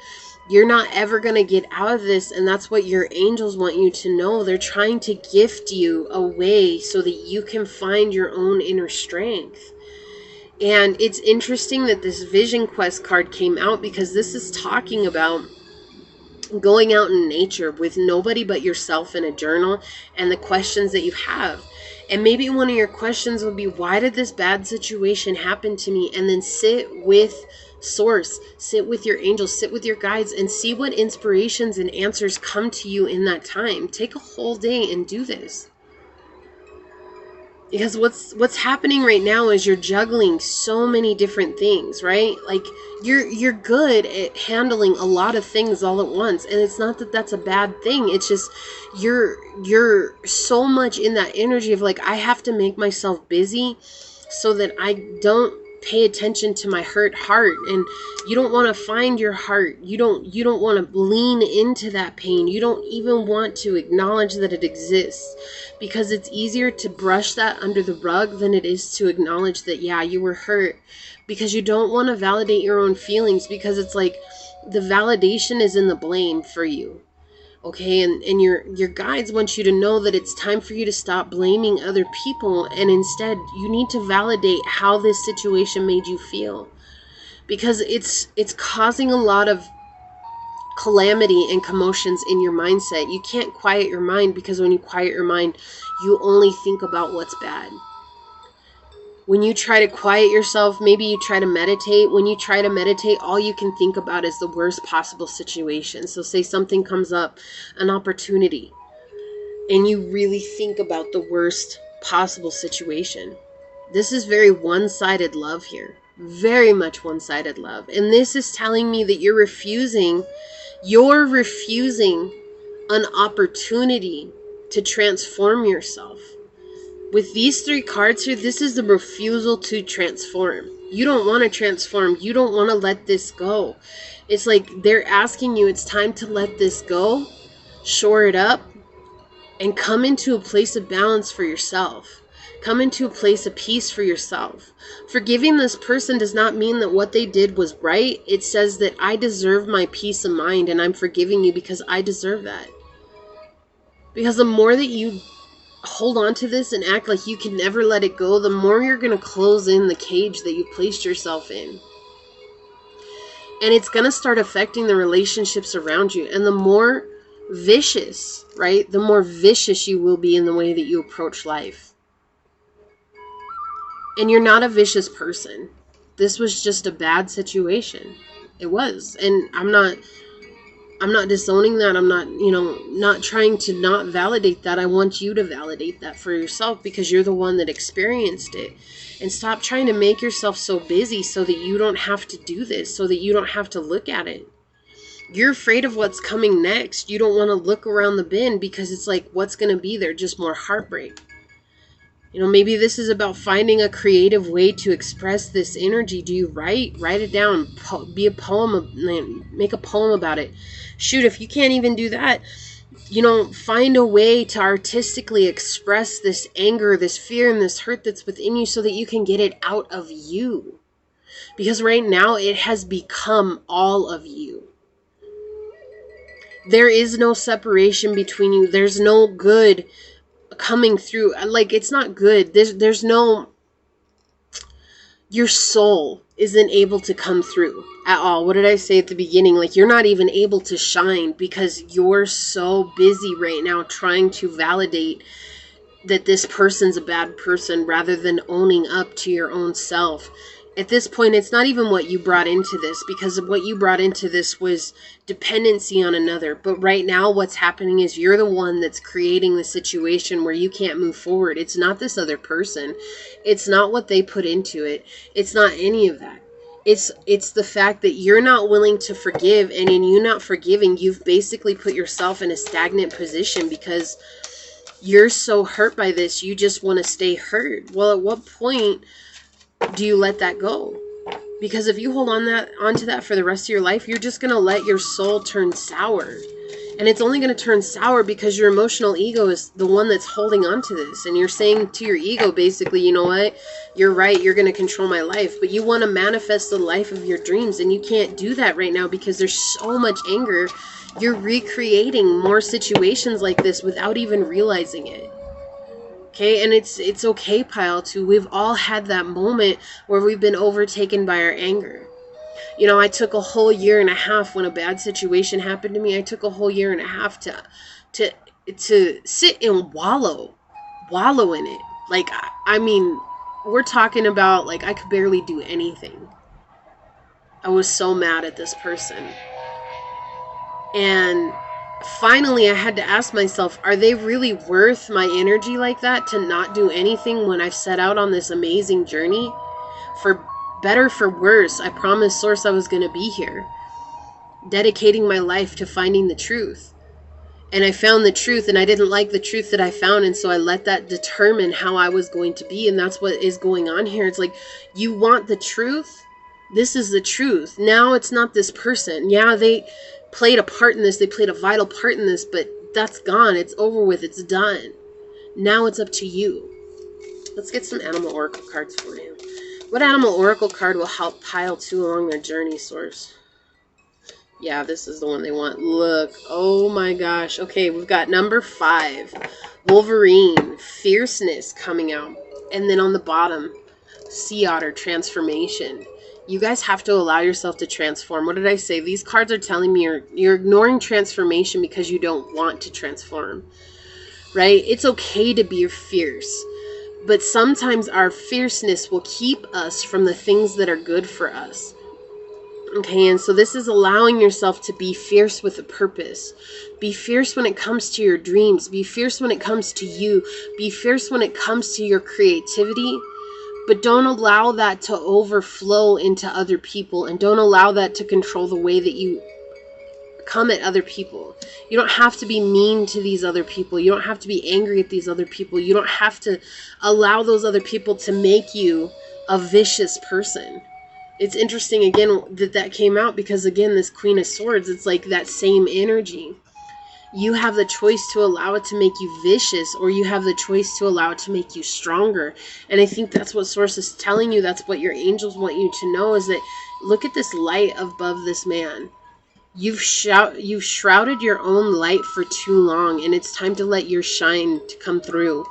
you're not ever going to get out of this. And that's what your angels want you to know. They're trying to gift you a way so that you can find your own inner strength. And it's interesting that this Vision Quest card came out, because this is talking about going out in nature with nobody but yourself in a journal and the questions that you have. And maybe one of your questions would be, why did this bad situation happen to me? And then sit with Source, sit with your angels, sit with your guides, and see what inspirations and answers come to you in that time. Take a whole day and do this. Because what's happening right now is you're juggling so many different things, right? Like, you're good at handling a lot of things all at once, and it's not that that's a bad thing. It's just you're so much in that energy of like, I have to make myself busy so that I don't pay attention to my hurt heart. And you don't want to find your heart. You don't want to lean into that pain. You don't even want to acknowledge that it exists, because it's easier to brush that under the rug than it is to acknowledge that, yeah, you were hurt, because you don't want to validate your own feelings, because it's like the validation is in the blame for you. Okay, and your guides want you to know that it's time for you to stop blaming other people, and instead you need to validate how this situation made you feel, because it's causing a lot of calamity and commotions in your mindset. You can't quiet your mind, because when you quiet your mind, you only think about what's bad. When you try to quiet yourself, maybe you try to meditate. When you try to meditate, all you can think about is the worst possible situation. So say something comes up, an opportunity, and you really think about the worst possible situation. This is very one-sided love here. Very much one-sided love. And this is telling me that you're refusing an opportunity to transform yourself. With these 3 cards here, this is the refusal to transform. You don't want to transform. You don't want to let this go. It's like they're asking you, it's time to let this go, shore it up, and come into a place of balance for yourself. Come into a place of peace for yourself. Forgiving this person does not mean that what they did was right. It says that I deserve my peace of mind, and I'm forgiving you because I deserve that. Because the more that you hold on to this and act like you can never let it go, the more you're going to close in the cage that you placed yourself in. And it's going to start affecting the relationships around you. And the more vicious, right? The more vicious you will be in the way that you approach life. And you're not a vicious person. This was just a bad situation. It was. And I'm not disowning that. I'm not, not trying to not validate that. I want you to validate that for yourself because you're the one that experienced it. And stop trying to make yourself so busy so that you don't have to do this, so that you don't have to look at it. You're afraid of what's coming next. You don't want to look around the bend because it's like, what's going to be there? Just more heartbreak. Maybe this is about finding a creative way to express this energy. Do you write it down, be a poem, make a poem about it. Shoot, if you can't even do that, find a way to artistically express this anger, this fear, and this hurt that's within you so that you can get it out of you. Because right now it has become all of you. There is no separation between you. There's no good coming through. Like, it's not good. There's no, your soul isn't able to come through at all. What did I say at the beginning? Like, you're not even able to shine because you're so busy right now trying to validate that this person's a bad person rather than owning up to your own self. At this point, it's not even what you brought into this, because what you brought into this was dependency on another. But right now, what's happening is you're the one that's creating the situation where you can't move forward. It's not this other person. It's not what they put into it. It's not any of that. It's the fact that you're not willing to forgive, and in you not forgiving, you've basically put yourself in a stagnant position because you're so hurt by this, you just want to stay hurt. Well, at what point do you let that go? Because if you hold onto that for the rest of your life, you're just going to let your soul turn sour. And it's only going to turn sour because your emotional ego is the one that's holding on to this. And you're saying to your ego, basically, you know what? You're right. You're going to control my life. But you want to manifest the life of your dreams. And you can't do that right now because there's so much anger. You're recreating more situations like this without even realizing it. Okay, and it's okay, pile two. We've all had that moment where we've been overtaken by our anger. I took a whole year and a half when a bad situation happened to me. I took a whole year and a half to sit and wallow in it. Like, I mean, we're talking about, like, I could barely do anything. I was so mad at this person. And finally, I had to ask myself, are they really worth my energy like that to not do anything when I've set out on this amazing journey? For better, for worse, I promised Source I was going to be here, dedicating my life to finding the truth. And I found the truth, and I didn't like the truth that I found, and so I let that determine how I was going to be, and that's what is going on here. It's like, you want the truth? This is the truth. Now it's not this person. Yeah, they played a part in this. They played a vital part in this, but that's gone. It's over with. It's done. Now it's up to you. Let's get some animal oracle cards for you. What animal oracle card will help pile two along their journey, Source? Yeah, this is the one they want. Look. Oh my gosh. Okay, we've got number 5. Wolverine. Fierceness coming out. And then on the bottom, Sea Otter. Transformation. You guys have to allow yourself to transform. What did I say? These cards are telling me you're ignoring transformation because you don't want to transform. Right? It's okay to be fierce. But sometimes our fierceness will keep us from the things that are good for us. Okay, and so this is allowing yourself to be fierce with a purpose. Be fierce when it comes to your dreams. Be fierce when it comes to you. Be fierce when it comes to your creativity. But don't allow that to overflow into other people, and don't allow that to control the way that you come at other people. You don't have to be mean to these other people. You don't have to be angry at these other people. You don't have to allow those other people to make you a vicious person. It's interesting, again, that came out because, again, this Queen of Swords, it's like that same energy. You have the choice to allow it to make you vicious, or you have the choice to allow it to make you stronger. And I think that's what Source is telling you. That's what your angels want you to know, is that look at this light above this man. You've shrouded your own light for too long, and it's time to let your shine to come through.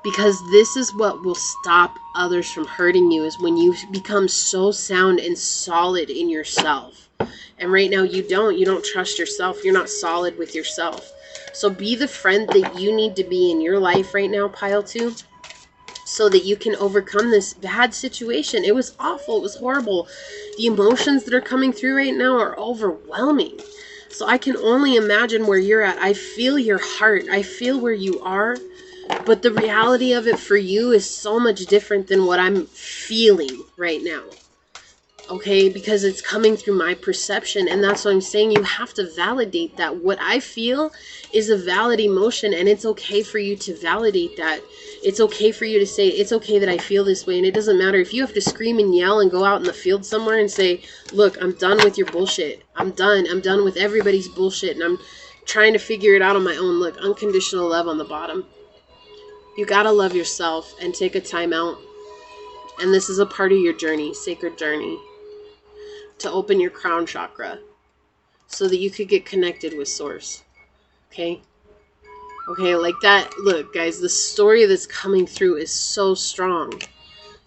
Because this is what will stop others from hurting you, is when you become so sound and solid in yourself. And right now you don't trust yourself. You're not solid with yourself. So be the friend that you need to be in your life right now, Pile 2, so that you can overcome this bad situation. It was awful. It was horrible. The emotions that are coming through right now are overwhelming. So I can only imagine where you're at. I feel your heart. I feel where you are. But the reality of it for you is so much different than what I'm feeling right now. Okay, because it's coming through my perception, and that's what I'm saying. You have to validate that. What I feel is a valid emotion, and it's okay for you to validate that. It's okay for you to say, it's okay that I feel this way, and it doesn't matter if you have to scream and yell and go out in the field somewhere and say, look, I'm done with your bullshit. I'm done with everybody's bullshit, and I'm trying to figure it out on my own. Look, unconditional love on the bottom. You gotta love yourself and take a time out. And this is a part of your journey, sacred journey, to open your crown chakra so that you could get connected with Source. Okay? Okay, like that. Look, guys, the story that's coming through is so strong.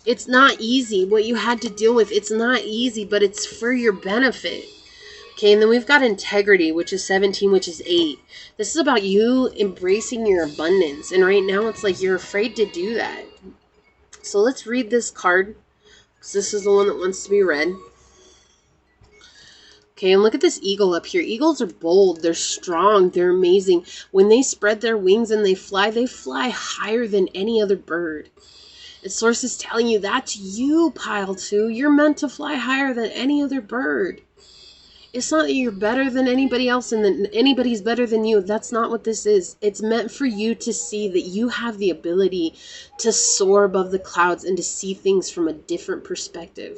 It's not easy. What you had to deal with, it's not easy, but it's for your benefit. Okay, and then we've got integrity, which is 17, which is 8. This is about you embracing your abundance. And right now, it's like you're afraid to do that. So let's read this card, because this is the one that wants to be read. Okay, and look at this eagle up here. Eagles are bold. They're strong. They're amazing. When they spread their wings and they fly higher than any other bird. And Source is telling you that's you, Pile 2. You're meant to fly higher than any other bird. It's not that you're better than anybody else and that anybody's better than you. That's not what this is. It's meant for you to see that you have the ability to soar above the clouds and to see things from a different perspective.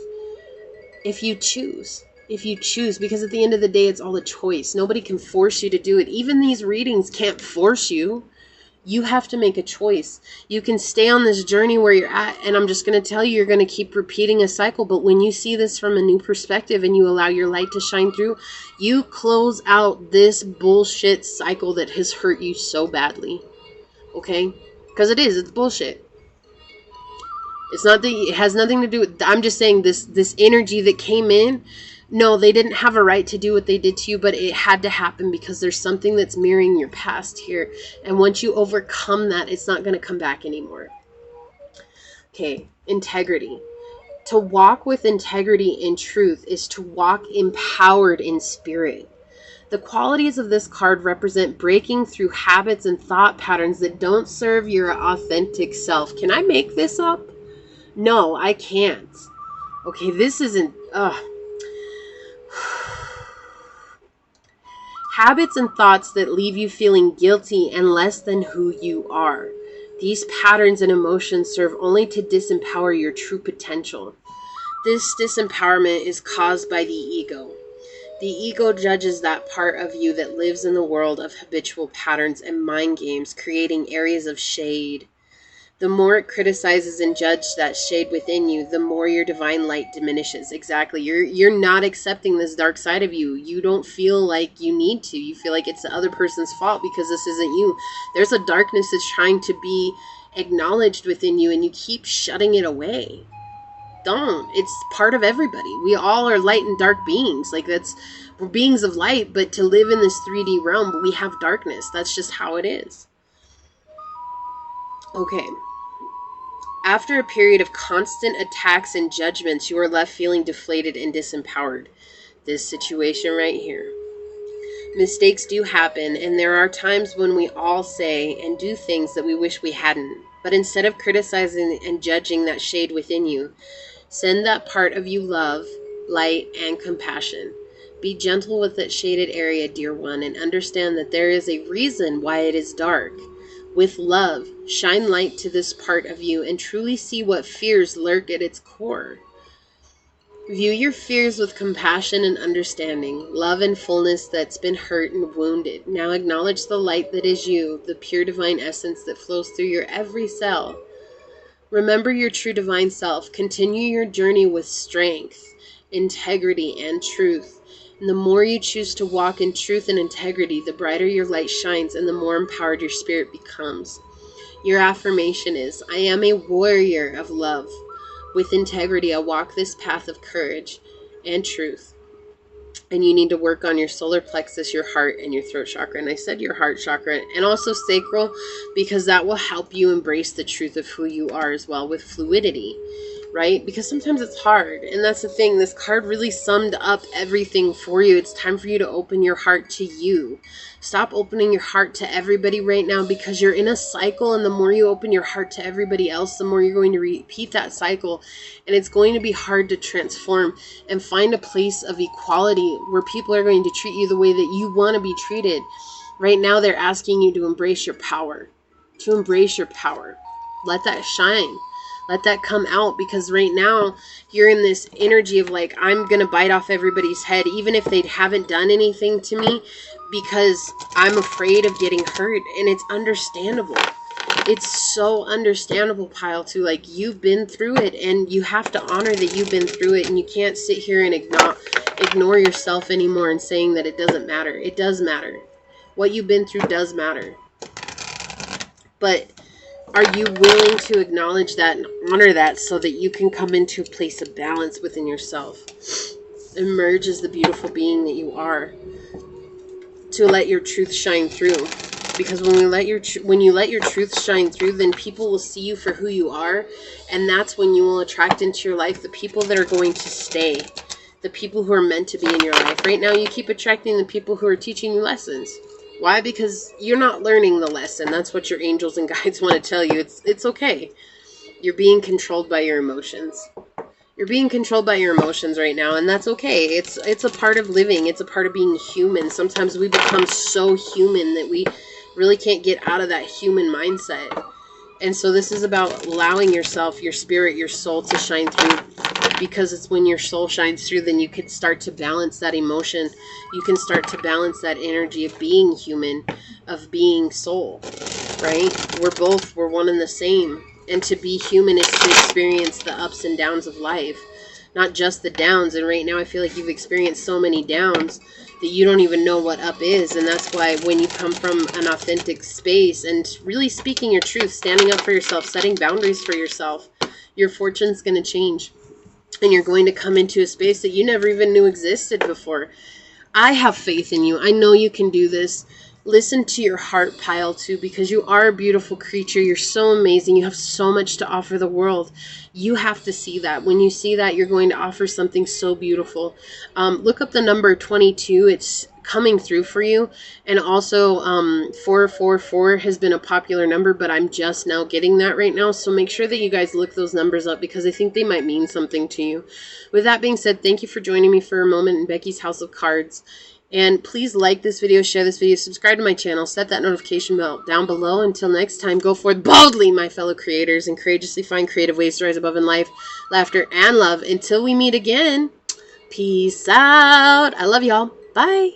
If you choose. If you choose. Because at the end of the day, it's all a choice. Nobody can force you to do it. Even these readings can't force you. You have to make a choice. You can stay on this journey where you're at, and I'm just going to tell you, you're going to keep repeating a cycle. But when you see this from a new perspective and you allow your light to shine through, you close out this bullshit cycle that has hurt you so badly. Okay? Because it's bullshit. It's not that it has nothing to do with, I'm just saying this energy that came in. No, they didn't have a right to do what they did to you, but it had to happen because there's something that's mirroring your past here. And once you overcome that, it's not going to come back anymore. Okay, integrity. To walk with integrity and truth is to walk empowered in spirit. The qualities of this card represent breaking through habits and thought patterns that don't serve your authentic self. Can I make this up? No, I can't. Okay, this isn't... Habits and thoughts that leave you feeling guilty and less than who you are. These patterns and emotions serve only to disempower your true potential. This disempowerment is caused by the ego. The ego judges that part of you that lives in the world of habitual patterns and mind games, creating areas of shade. The more it criticizes and judges that shade within you, the more your divine light diminishes. Exactly. You're not accepting this dark side of you. You don't feel like you need to. You feel like it's the other person's fault because this isn't you. There's a darkness that's trying to be acknowledged within you, and you keep shutting it away. Don't. It's part of everybody. We all are light and dark beings. We're beings of light, but to live in this 3D realm, we have darkness. That's just how it is. Okay. After a period of constant attacks and judgments, you are left feeling deflated and disempowered. This situation right here. Mistakes do happen, and there are times when we all say and do things that we wish we hadn't. But instead of criticizing and judging that shade within you, send that part of you love, light, and compassion. Be gentle with that shaded area, dear one, and understand that there is a reason why it is dark. With love, shine light to this part of you and truly see what fears lurk at its core. View your fears with compassion and understanding, love and fullness that's been hurt and wounded. Now acknowledge the light that is you, the pure divine essence that flows through your every cell. Remember your true divine self. Continue your journey with strength, integrity, and truth. And the more you choose to walk in truth and integrity, the brighter your light shines and the more empowered your spirit becomes. Your affirmation is, I am a warrior of love. With integrity, I walk this path of courage and truth. And you need to work on your solar plexus, your heart, and your throat chakra. And I said your heart chakra and also sacral, because that will help you embrace the truth of who you are as well with fluidity, right? Because sometimes it's hard. And that's the thing. This card really summed up everything for you. It's time for you to open your heart to you. Stop opening your heart to everybody right now, because you're in a cycle, and the more you open your heart to everybody else, the more you're going to repeat that cycle, and it's going to be hard to transform and find a place of equality where people are going to treat you the way that you want to be treated. Right now, they're asking you to embrace your power, Let that shine. Let that come out, because right now you're in this energy of like, I'm going to bite off everybody's head, even if they haven't done anything to me, because I'm afraid of getting hurt. And it's understandable. It's so understandable, Pile 2. Like, you've been through it, and you have to honor that you've been through it, and you can't sit here and ignore yourself anymore and saying that it doesn't matter. It does matter. What you've been through does matter. But are you willing to acknowledge that and honor that so that you can come into a place of balance within yourself? Emerge as the beautiful being that you are, to let your truth shine through. Because when you let your truth shine through, then people will see you for who you are, and that's when you will attract into your life the people that are going to stay, the people who are meant to be in your life. Right now, you keep attracting the people who are teaching you lessons. Why? Because you're not learning the lesson. That's what your angels and guides want to tell you. It's okay. You're being controlled by your emotions. You're being controlled by your emotions right now, and that's okay. It's a part of living. It's a part of being human. Sometimes we become so human that we really can't get out of that human mindset. And so this is about allowing yourself, your spirit, your soul to shine through, because it's when your soul shines through, then you can start to balance that emotion. You can start to balance that energy of being human, of being soul, right? We're one and the same. And to be human is to experience the ups and downs of life, not just the downs. And right now I feel like you've experienced so many downs that you don't even know what up is. And that's why when you come from an authentic space and really speaking your truth, standing up for yourself, setting boundaries for yourself, your fortune's going to change. And you're going to come into a space that you never even knew existed before. I have faith in you. I know you can do this. Listen to your heart, Pile 2, because you are a beautiful creature. You're so amazing. You have so much to offer the world. You have to see that. When you see that, you're going to offer something so beautiful. Look up the number 22. It's coming through for you. And also 444 has been a popular number, but I'm just now getting that right now. So make sure that you guys look those numbers up, because I think they might mean something to you. With that being said, thank you for joining me for a moment in Becky's House of Cards. And please like this video, share this video, subscribe to my channel, set that notification bell down below. Until next time, go forth boldly, my fellow creators, and courageously find creative ways to rise above in life, laughter, and love. Until we meet again, peace out. I love y'all. Bye.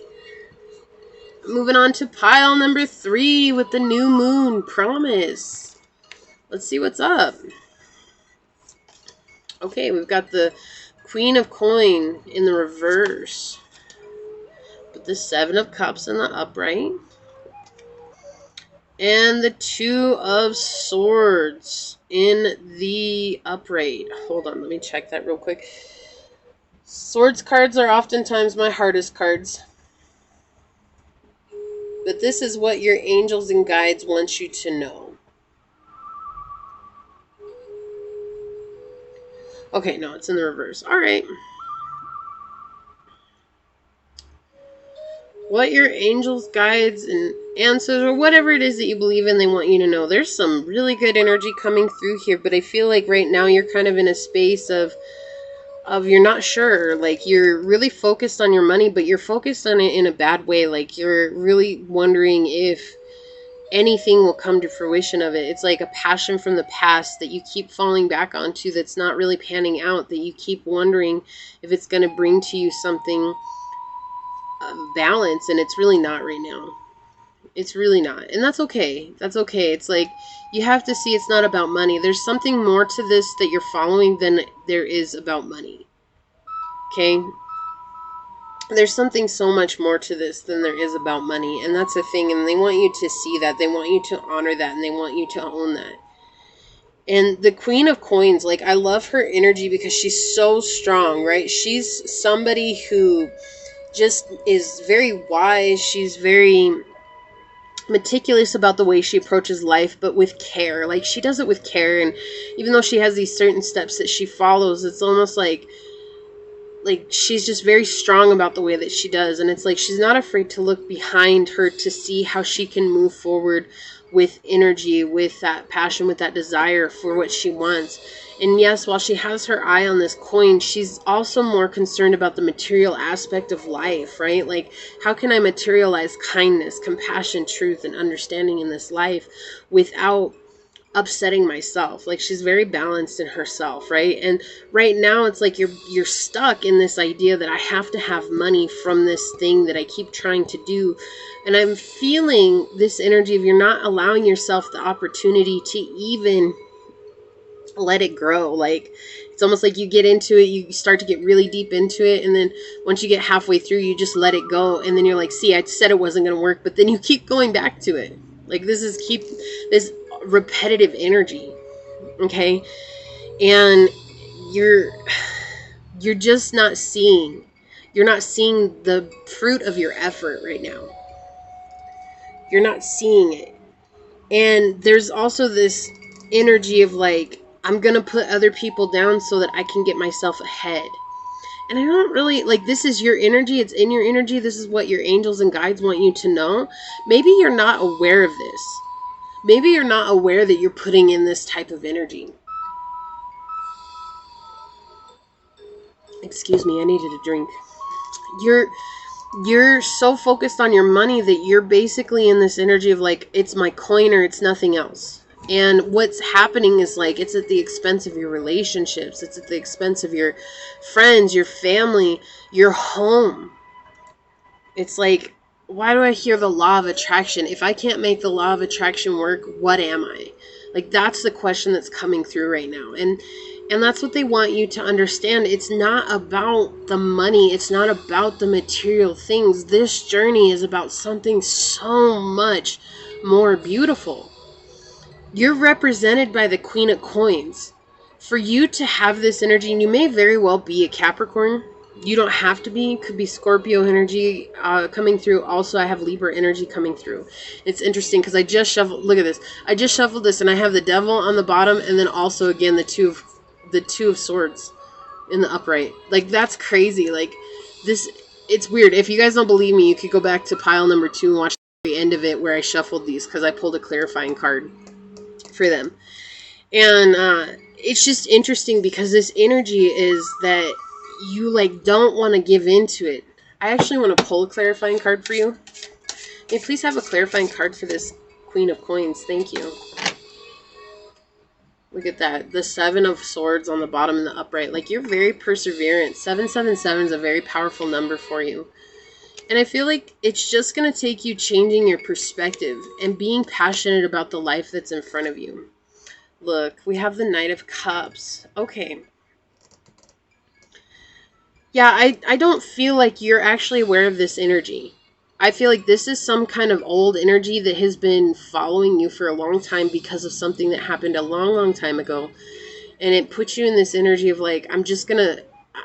Moving on to pile number 3 with the new moon. Promise. Let's see what's up. Okay, we've got the Queen of Coin in the reverse. Put the 7 of Cups in the upright. And the 2 of Swords in the upright. Hold on, let me check that real quick. Swords cards are oftentimes my hardest cards. But this is what your angels and guides want you to know. Okay, no, it's in the reverse. All right. What your angels, guides, and answers, or whatever it is that you believe in, they want you to know. There's some really good energy coming through here, but I feel like right now you're kind of in a space of you're not sure. Like, you're really focused on your money, but you're focused on it in a bad way. Like, you're really wondering if anything will come to fruition of it. It's like a passion from the past that you keep falling back onto that's not really panning out, that you keep wondering if it's going to bring to you something of balance, and it's really not right now. It's really not. And that's okay. That's okay. It's like, you have to see it's not about money. There's something more to this that you're following than there is about money. Okay? There's something so much more to this than there is about money. And that's the thing. And they want you to see that. They want you to honor that. And they want you to own that. And the Queen of Coins, like, I love her energy because she's so strong, right? She's somebody who just is very wise. She's very meticulous about the way she approaches life, but with care. Like, she does it with care. And even though she has these certain steps that she follows, it's almost like she's just very strong about the way that she does. And it's like she's not afraid to look behind her to see how she can move forward with energy, with that passion, with that desire for what she wants. And yes, while she has her eye on this coin, she's also more concerned about the material aspect of life, right? Like, how can I materialize kindness, compassion, truth, and understanding in this life without upsetting myself? Like, she's very balanced in herself, right? And right now it's like you're stuck in this idea that I have to have money from this thing that I keep trying to do. And I'm feeling this energy of you're not allowing yourself the opportunity to even let it grow. Like, it's almost like you get into it, you start to get really deep into it, and then once you get halfway through, you just let it go, and then you're like, see, I said it wasn't going to work, but then you keep going back to it. Like, this repetitive energy, okay? And you're just not seeing, you're not seeing the fruit of your effort right now. You're not seeing it. And there's also this energy of like, I'm going to put other people down so that I can get myself ahead. And I don't really, like, this is your energy. It's in your energy. This is what your angels and guides want you to know. Maybe you're not aware of this. Maybe you're not aware that you're putting in this type of energy. Excuse me, I needed a drink. You're so focused on your money that you're basically in this energy of like, it's my coin or it's nothing else. And what's happening is like, it's at the expense of your relationships. It's at the expense of your friends, your family, your home. It's like, why do I hear the law of attraction? If I can't make the law of attraction work, what am I? Like, that's the question that's coming through right now. And that's what they want you to understand. It's not about the money. It's not about the material things. This journey is about something so much more beautiful. You're represented by the Queen of Coins. For you to have this energy, and you may very well be a Capricorn. You don't have to be. Could be Scorpio energy coming through. Also, I have Libra energy coming through. It's interesting because I just shuffled. Look at this. I just shuffled this, and I have the Devil on the bottom, and then also again the two of Swords in the upright. Like, that's crazy. Like, this, it's weird. If you guys don't believe me, you could go back to pile number 2 and watch the end of it where I shuffled these because I pulled a clarifying card for them. And it's just interesting because this energy is that you like don't want to give into it. I actually want to pull a clarifying card for you. May I please have a clarifying card for this Queen of Coins? Thank you. Look at that. The 7 of Swords on the bottom and the upright. Like, you're very perseverant. 777 is a very powerful number for you. And I feel like it's just going to take you changing your perspective and being passionate about the life that's in front of you. Look, we have the Knight of Cups. Okay. Yeah, I don't feel like you're actually aware of this energy. I feel like this is some kind of old energy that has been following you for a long time because of something that happened a long, long time ago. And it puts you in this energy of like, I'm just gonna,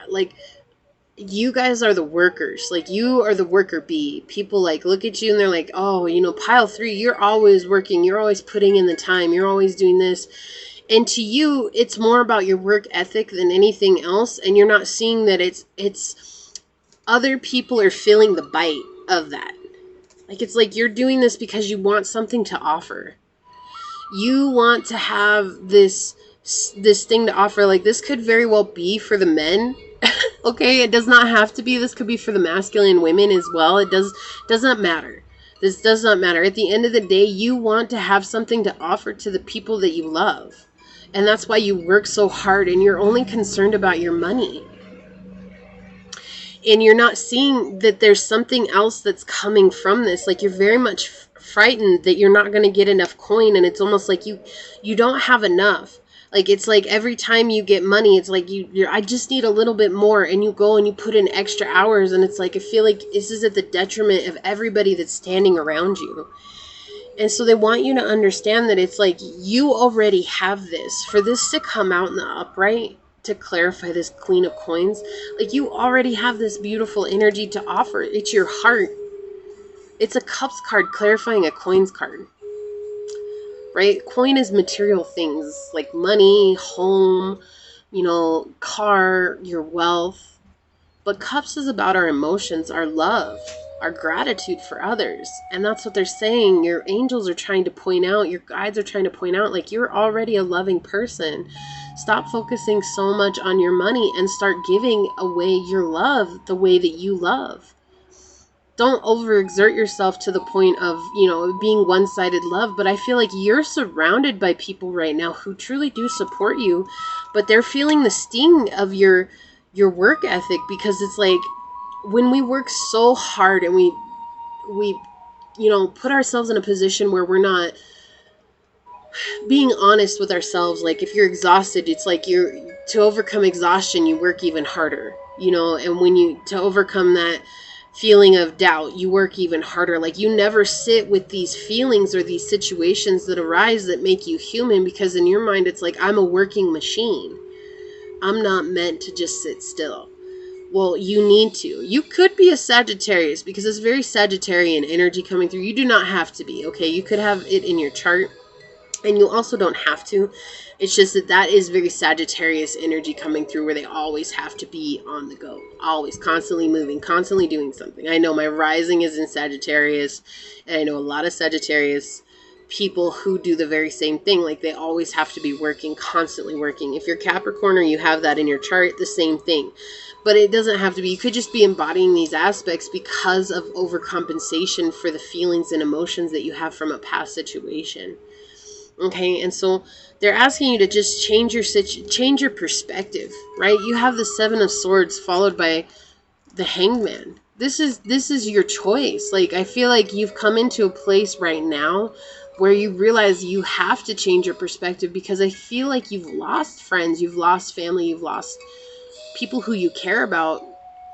like, you guys are the workers. Like, you are the worker bee. People like look at you and they're like, oh, you know, pile 3, you're always working. You're always putting in the time. You're always doing this. And to you, it's more about your work ethic than anything else. And you're not seeing that it's other people are feeling the bite of that. Like, it's like you're doing this because you want something to offer. You want to have this thing to offer. Like, this could very well be for the men. Okay, it does not have to be. This could be for the masculine women as well. It does not matter. This does not matter. At the end of the day, you want to have something to offer to the people that you love. And that's why you work so hard, and you're only concerned about your money. And you're not seeing that there's something else that's coming from this. Like, you're very much frightened that you're not going to get enough coin, and it's almost like you don't have enough. Like, it's like every time you get money, it's like I just need a little bit more, and you go and you put in extra hours, and it's like I feel like this is at the detriment of everybody that's standing around you. And so they want you to understand that it's like you already have this. For this to come out in the upright, to clarify this Queen of Coins, like, you already have this beautiful energy to offer. It's your heart. It's a Cups card clarifying a Coins card. Right? Coin is material things like money, home, car, your wealth. But Cups is about our emotions, our love, our gratitude for others. And that's what they're saying. Your angels are trying to point out, your guides are trying to point out, like, you're already a loving person. Stop focusing so much on your money and start giving away your love the way that you love. Don't overexert yourself to the point of, being one-sided love. But I feel like you're surrounded by people right now who truly do support you, but they're feeling the sting of your work ethic, because it's like when we work so hard and we put ourselves in a position where we're not being honest with ourselves. Like, if you're exhausted, it's like to overcome exhaustion, you work even harder, and when to overcome that feeling of doubt, you work even harder. Like, you never sit with these feelings or these situations that arise that make you human, because in your mind, it's like, I'm a working machine. I'm not meant to just sit still. Well, you need to. You could be a Sagittarius, because it's very Sagittarian energy coming through. You do not have to be, okay? You could have it in your chart, and you also don't have to. It's just that is very Sagittarius energy coming through, where they always have to be on the go. Always, constantly moving, constantly doing something. I know my rising is in Sagittarius, and I know a lot of Sagittarius people who do the very same thing. Like, they always have to be working, constantly working. If you're Capricorn or you have that in your chart, the same thing. But it doesn't have to be. You could just be embodying these aspects because of overcompensation for the feelings and emotions that you have from a past situation. Okay, and so they're asking you to just change your perspective, right? You have the Seven of Swords followed by the Hangman. This is your choice. Like, I feel like you've come into a place right now where you realize you have to change your perspective, because I feel like you've lost friends, you've lost family, you've lost people who you care about,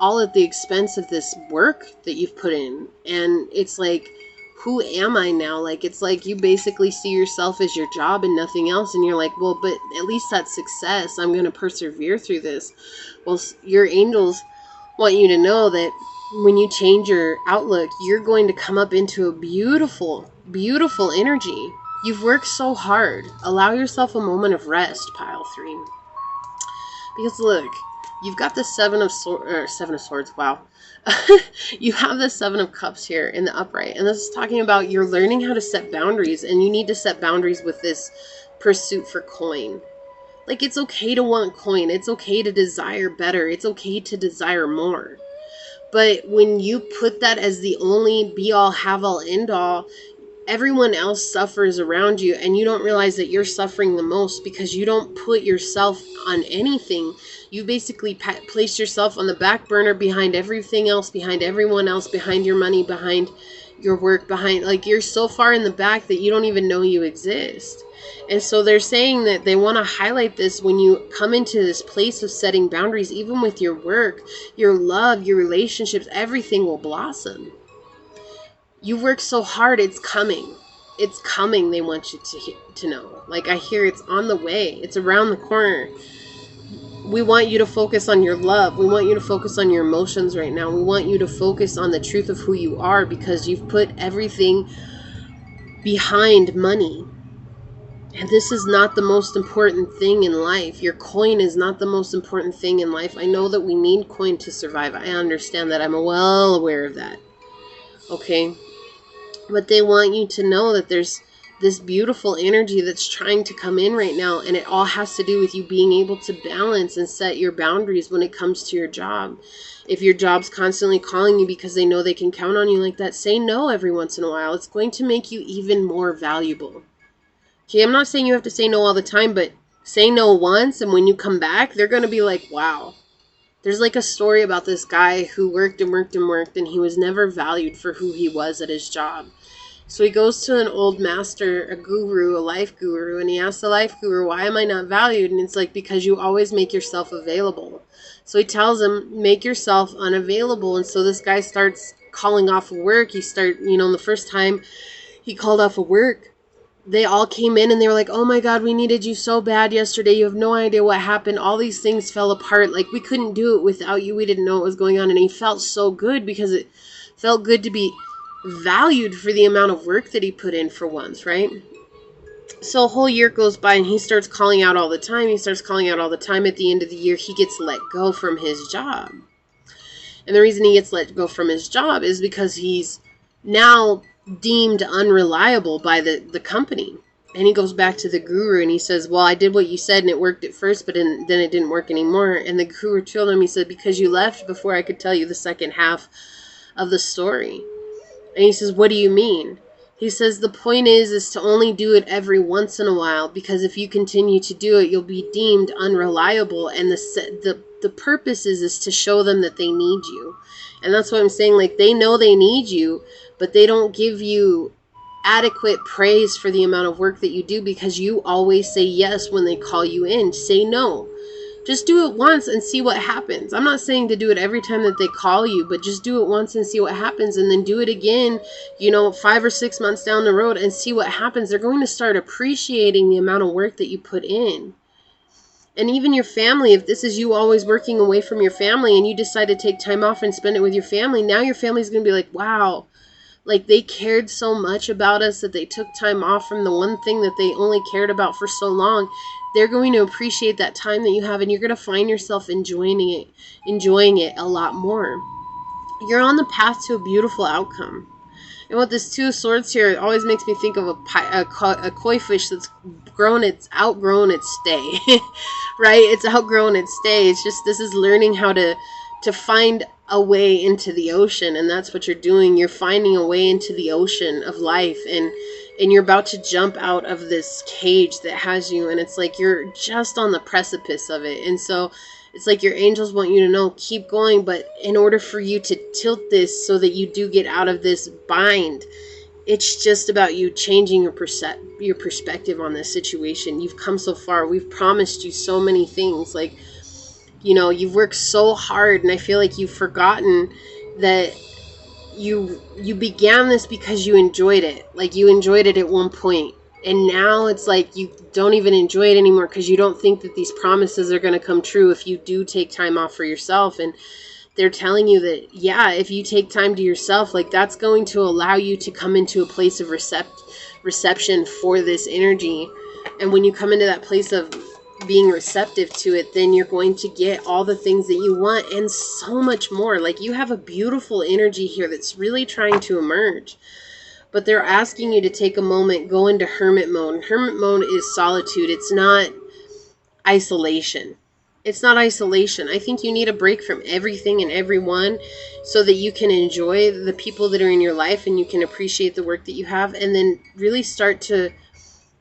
all at the expense of this work that you've put in. And it's like, who am I now? Like, it's like you basically see yourself as your job and nothing else. And you're like, well, but at least that's success. I'm going to persevere through this. Well, your angels want you to know that when you change your outlook, you're going to come up into a beautiful, beautiful energy. You've worked so hard. Allow yourself a moment of rest, pile 3. Because look, you've got the Seven of Swords. Wow. You have the Seven of Cups here in the upright. And this is talking about you're learning how to set boundaries. And you need to set boundaries with this pursuit for coin. Like, it's okay to want coin. It's okay to desire better. It's okay to desire more. But when you put that as the only be-all, have-all, end-all, everyone else suffers around you, and you don't realize that you're suffering the most because you don't put yourself on anything. You basically place yourself on the back burner behind everything else, behind everyone else, behind your money, behind your work, behind, like, you're so far in the back that you don't even know you exist. And so they're saying that they want to highlight this when you come into this place of setting boundaries, even with your work, your love, your relationships, everything will blossom. You work so hard, it's coming. It's coming, they want you to know. Like, I hear it's on the way. It's around the corner. We want you to focus on your love. We want you to focus on your emotions right now. We want you to focus on the truth of who you are, because you've put everything behind money. And this is not the most important thing in life. Your coin is not the most important thing in life. I know that we need coin to survive. I understand that. I'm well aware of that. Okay? But they want you to know that there's this beautiful energy that's trying to come in right now, and it all has to do with you being able to balance and set your boundaries when it comes to your job. If your job's constantly calling you because they know they can count on you like that, say no every once in a while. It's going to make you even more valuable. Okay, I'm not saying you have to say no all the time, but say no once, and when you come back, they're going to be like, wow. There's like a story about this guy who worked and worked and worked, and he was never valued for who he was at his job. So he goes to an old master, a guru, a life guru, and he asks the life guru, why am I not valued? And it's like, because you always make yourself available. So he tells him, make yourself unavailable. And so this guy starts calling off of work. The first time he called off of work, they all came in and they were like, oh my God, we needed you so bad yesterday. You have no idea what happened. All these things fell apart. Like, we couldn't do it without you. We didn't know what was going on. And he felt so good because it felt good to be valued for the amount of work that he put in for once, right? So a whole year goes by and he starts calling out all the time. At the end of the year, he gets let go from his job. And the reason he gets let go from his job is because he's now deemed unreliable by the company. And he goes back to the guru and he says, well, I did what you said and it worked at first, but then it didn't work anymore. And the guru told him, he said, because you left before I could tell you the second half of the story. And he says, what do you mean? He says, the point is to only do it every once in a while, because if you continue to do it, you'll be deemed unreliable. And the purpose is to show them that they need you. And that's what I'm saying. Like, they know they need you, but they don't give you adequate praise for the amount of work that you do, because you always say yes when they call you in. Say no. Just do it once and see what happens. I'm not saying to do it every time that they call you, but just do it once and see what happens, and then do it again, 5 or 6 months down the road and see what happens. They're going to start appreciating the amount of work that you put in. And even your family, if this is you always working away from your family and you decide to take time off and spend it with your family, now your family's going to be like, wow, like they cared so much about us that they took time off from the one thing that they only cared about for so long. They're going to appreciate that time that you have, and you're going to find yourself enjoying it a lot more. You're on the path to a beautiful outcome. And with this Two of Swords here, it always makes me think of a koi fish that's outgrown its stay, right? It's outgrown its stay. It's just, this is learning how to find a way into the ocean, and that's what you're doing. You're finding a way into the ocean of life, and you're about to jump out of this cage that has you, and it's like you're just on the precipice of it. And so it's like your angels want you to know, keep going, but in order for you to tilt this so that you do get out of this bind, it's just about you changing your perspective on this situation. You've come so far. We've promised you so many things. Like, you've worked so hard, and I feel like you've forgotten that you began this because you enjoyed it. Like, you enjoyed it at one point, and now it's like you don't even enjoy it anymore because you don't think that these promises are going to come true if you do take time off for yourself. And they're telling you that, yeah, if you take time to yourself, like, that's going to allow you to come into a place of reception for this energy. And when you come into that place of being receptive to it, then you're going to get all the things that you want and so much more. Like, you have a beautiful energy here that's really trying to emerge, but they're asking you to take a moment, go into hermit mode. Hermit mode is solitude. It's not isolation. I think you need a break from everything and everyone so that you can enjoy the people that are in your life, and you can appreciate the work that you have, and then really start to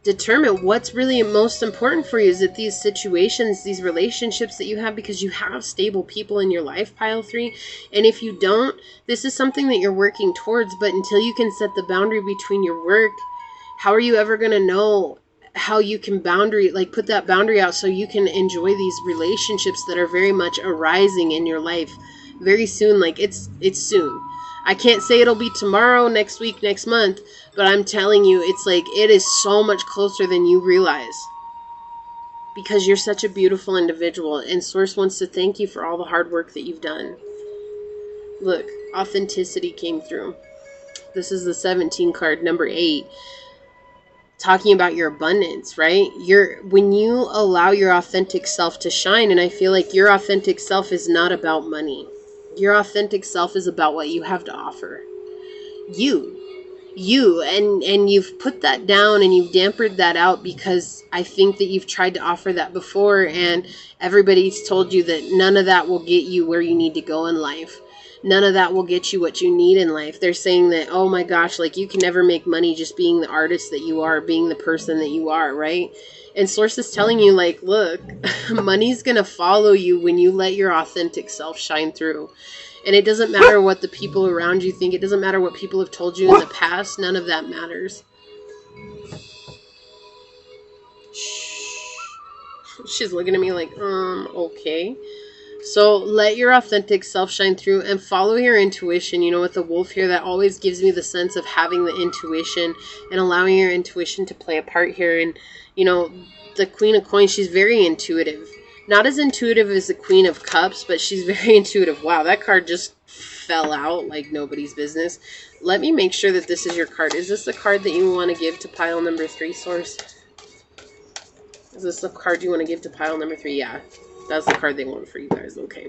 determine what's really most important for you. Is it these situations, these relationships that you have, because you have stable people in your life, pile 3? And if you don't, this is something that you're working towards, but until you can set the boundary between your work, how are you ever going to know how you can put that boundary out so you can enjoy these relationships that are very much arising in your life very soon? Like, it's soon. I can't say it'll be tomorrow, next week, next month, but I'm telling you, it's like, it is so much closer than you realize, because you're such a beautiful individual, and Source wants to thank you for all the hard work that you've done. Look, authenticity came through. This is the 17 card, number 8. talking about your abundance, right? When you allow your authentic self to shine, and I feel like your authentic self is not about money. Your authentic self is about what you have to offer. And you've put that down and you've dampened that out because I think that you've tried to offer that before, and everybody's told you that none of that will get you where you need to go in life. None of that will get you what you need in life. They're saying that, oh my gosh, like you can never make money just being the artist that you are, being the person that you are, right? And Source is telling you, like, look, money's going to follow you when you let your authentic self shine through. And it doesn't matter what the people around you think. It doesn't matter what people have told you in the past. None of that matters. Shh. She's looking at me like, okay. So let your authentic self shine through and follow your intuition. You know, with the wolf here, that always gives me the sense of having the intuition and allowing your intuition to play a part here. And, you know, the Queen of Coins, she's very intuitive. Not as intuitive as the Queen of Cups, but she's very intuitive. Wow, that card just fell out like nobody's business. Let me make sure that this is your card. Is this the card that you want to give to pile number 3, Source? Is this the card you want to give to pile number 3? Yeah, that's the card they want for you guys. Okay.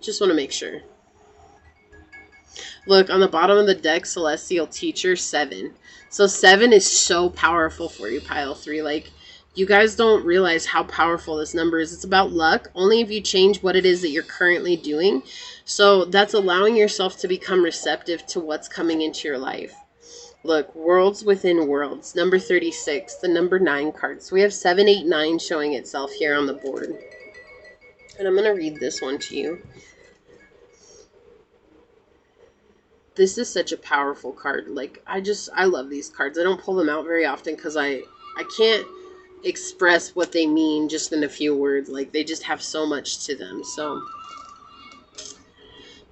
Just want to make sure. Look, on the bottom of the deck, Celestial Teacher, 7. So 7 is so powerful for you, pile 3. Like, you guys don't realize how powerful this number is. It's about luck, only if you change what it is that you're currently doing. So that's allowing yourself to become receptive to what's coming into your life. Look, worlds within worlds. Number 36, the number 9 card. So we have 7, 8, 9 showing itself here on the board. And I'm going to read this one to you. This is such a powerful card. Like, I love these cards. I don't pull them out very often because I can't express what they mean just in a few words. Like, they just have so much to them. So,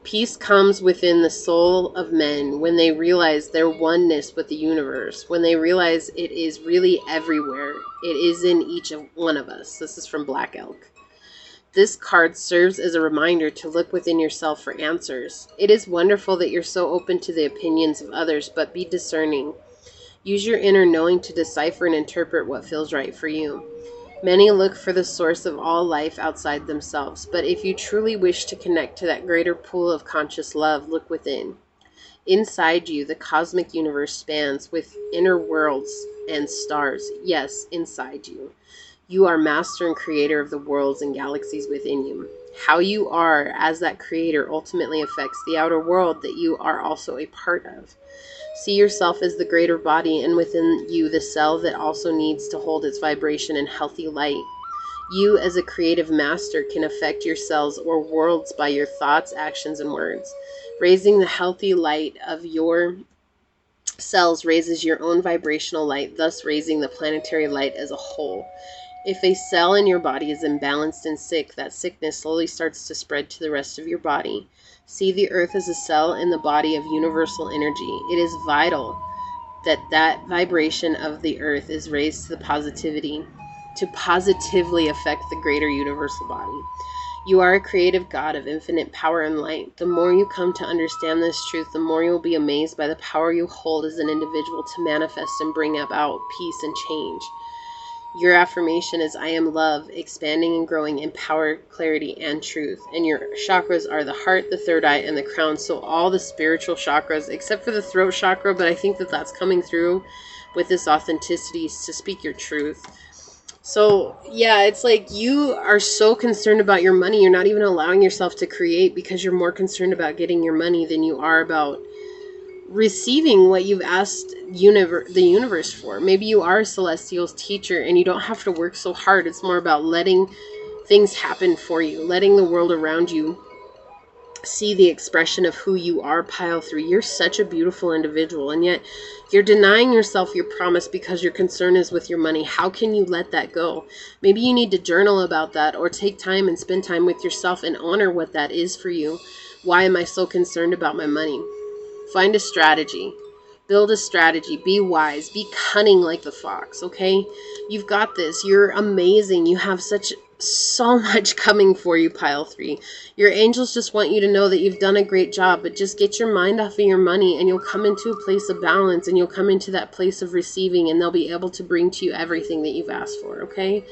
peace comes within the soul of men when they realize their oneness with the universe, when they realize it is really everywhere. It is in each one of us. This is from Black Elk. This card serves as a reminder to look within yourself for answers. It is wonderful that you're so open to the opinions of others, but be discerning. Use your inner knowing to decipher and interpret what feels right for you. Many look for the source of all life outside themselves, but if you truly wish to connect to that greater pool of conscious love, look within. Inside you, the cosmic universe spans with inner worlds and stars. Yes, inside you. You are master and creator of the worlds and galaxies within you. How you are as that creator ultimately affects the outer world that you are also a part of. See yourself as the greater body, and within you the cell that also needs to hold its vibration in healthy light. You as a creative master can affect your cells or worlds by your thoughts, actions, and words. Raising the healthy light of your cells raises your own vibrational light, thus raising the planetary light as a whole. If a cell in your body is imbalanced and sick, that sickness slowly starts to spread to the rest of your body. See the earth as a cell in the body of universal energy. It is vital that that vibration of the earth is raised to the positivity, to positively affect the greater universal body. You are a creative God of infinite power and light. The more you come to understand this truth, the more you will be amazed by the power you hold as an individual to manifest and bring about peace and change. Your affirmation is, I am love, expanding and growing in power, clarity, and truth. And your chakras are the heart, the third eye, and the crown. So all the spiritual chakras, except for the throat chakra, but I think that that's coming through with this authenticity to speak your truth. So, yeah, it's like you are so concerned about your money, you're not even allowing yourself to create because you're more concerned about getting your money than you are about receiving what you've asked the universe for. Maybe you are a celestial teacher and you don't have to work so hard. It's more about letting things happen for you, letting the world around you see the expression of who you are, pile 3. You're such a beautiful individual, and yet you're denying yourself your promise because your concern is with your money. How can you let that go? Maybe you need to journal about that, or take time and spend time with yourself and honor what that is for you. Why am I so concerned about my money? Find a strategy. Build a strategy. Be wise. Be cunning like the fox, okay? You've got this. You're amazing. You have such so much coming for you, pile 3. Your angels just want you to know that you've done a great job, but just get your mind off of your money and you'll come into a place of balance and you'll come into that place of receiving and they'll be able to bring to you everything that you've asked for, okay?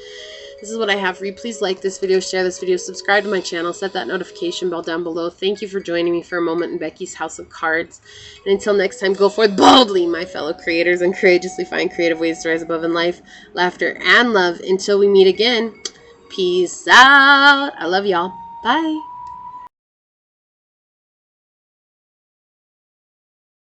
This is what I have for you. Please like this video, share this video, subscribe to my channel, set that notification bell down below. Thank you for joining me for a moment in Becky's House of Cards. And until next time, go forth boldly, my fellow creators, and courageously find creative ways to rise above in life, laughter, and love. Until we meet again, peace out. I love y'all. Bye.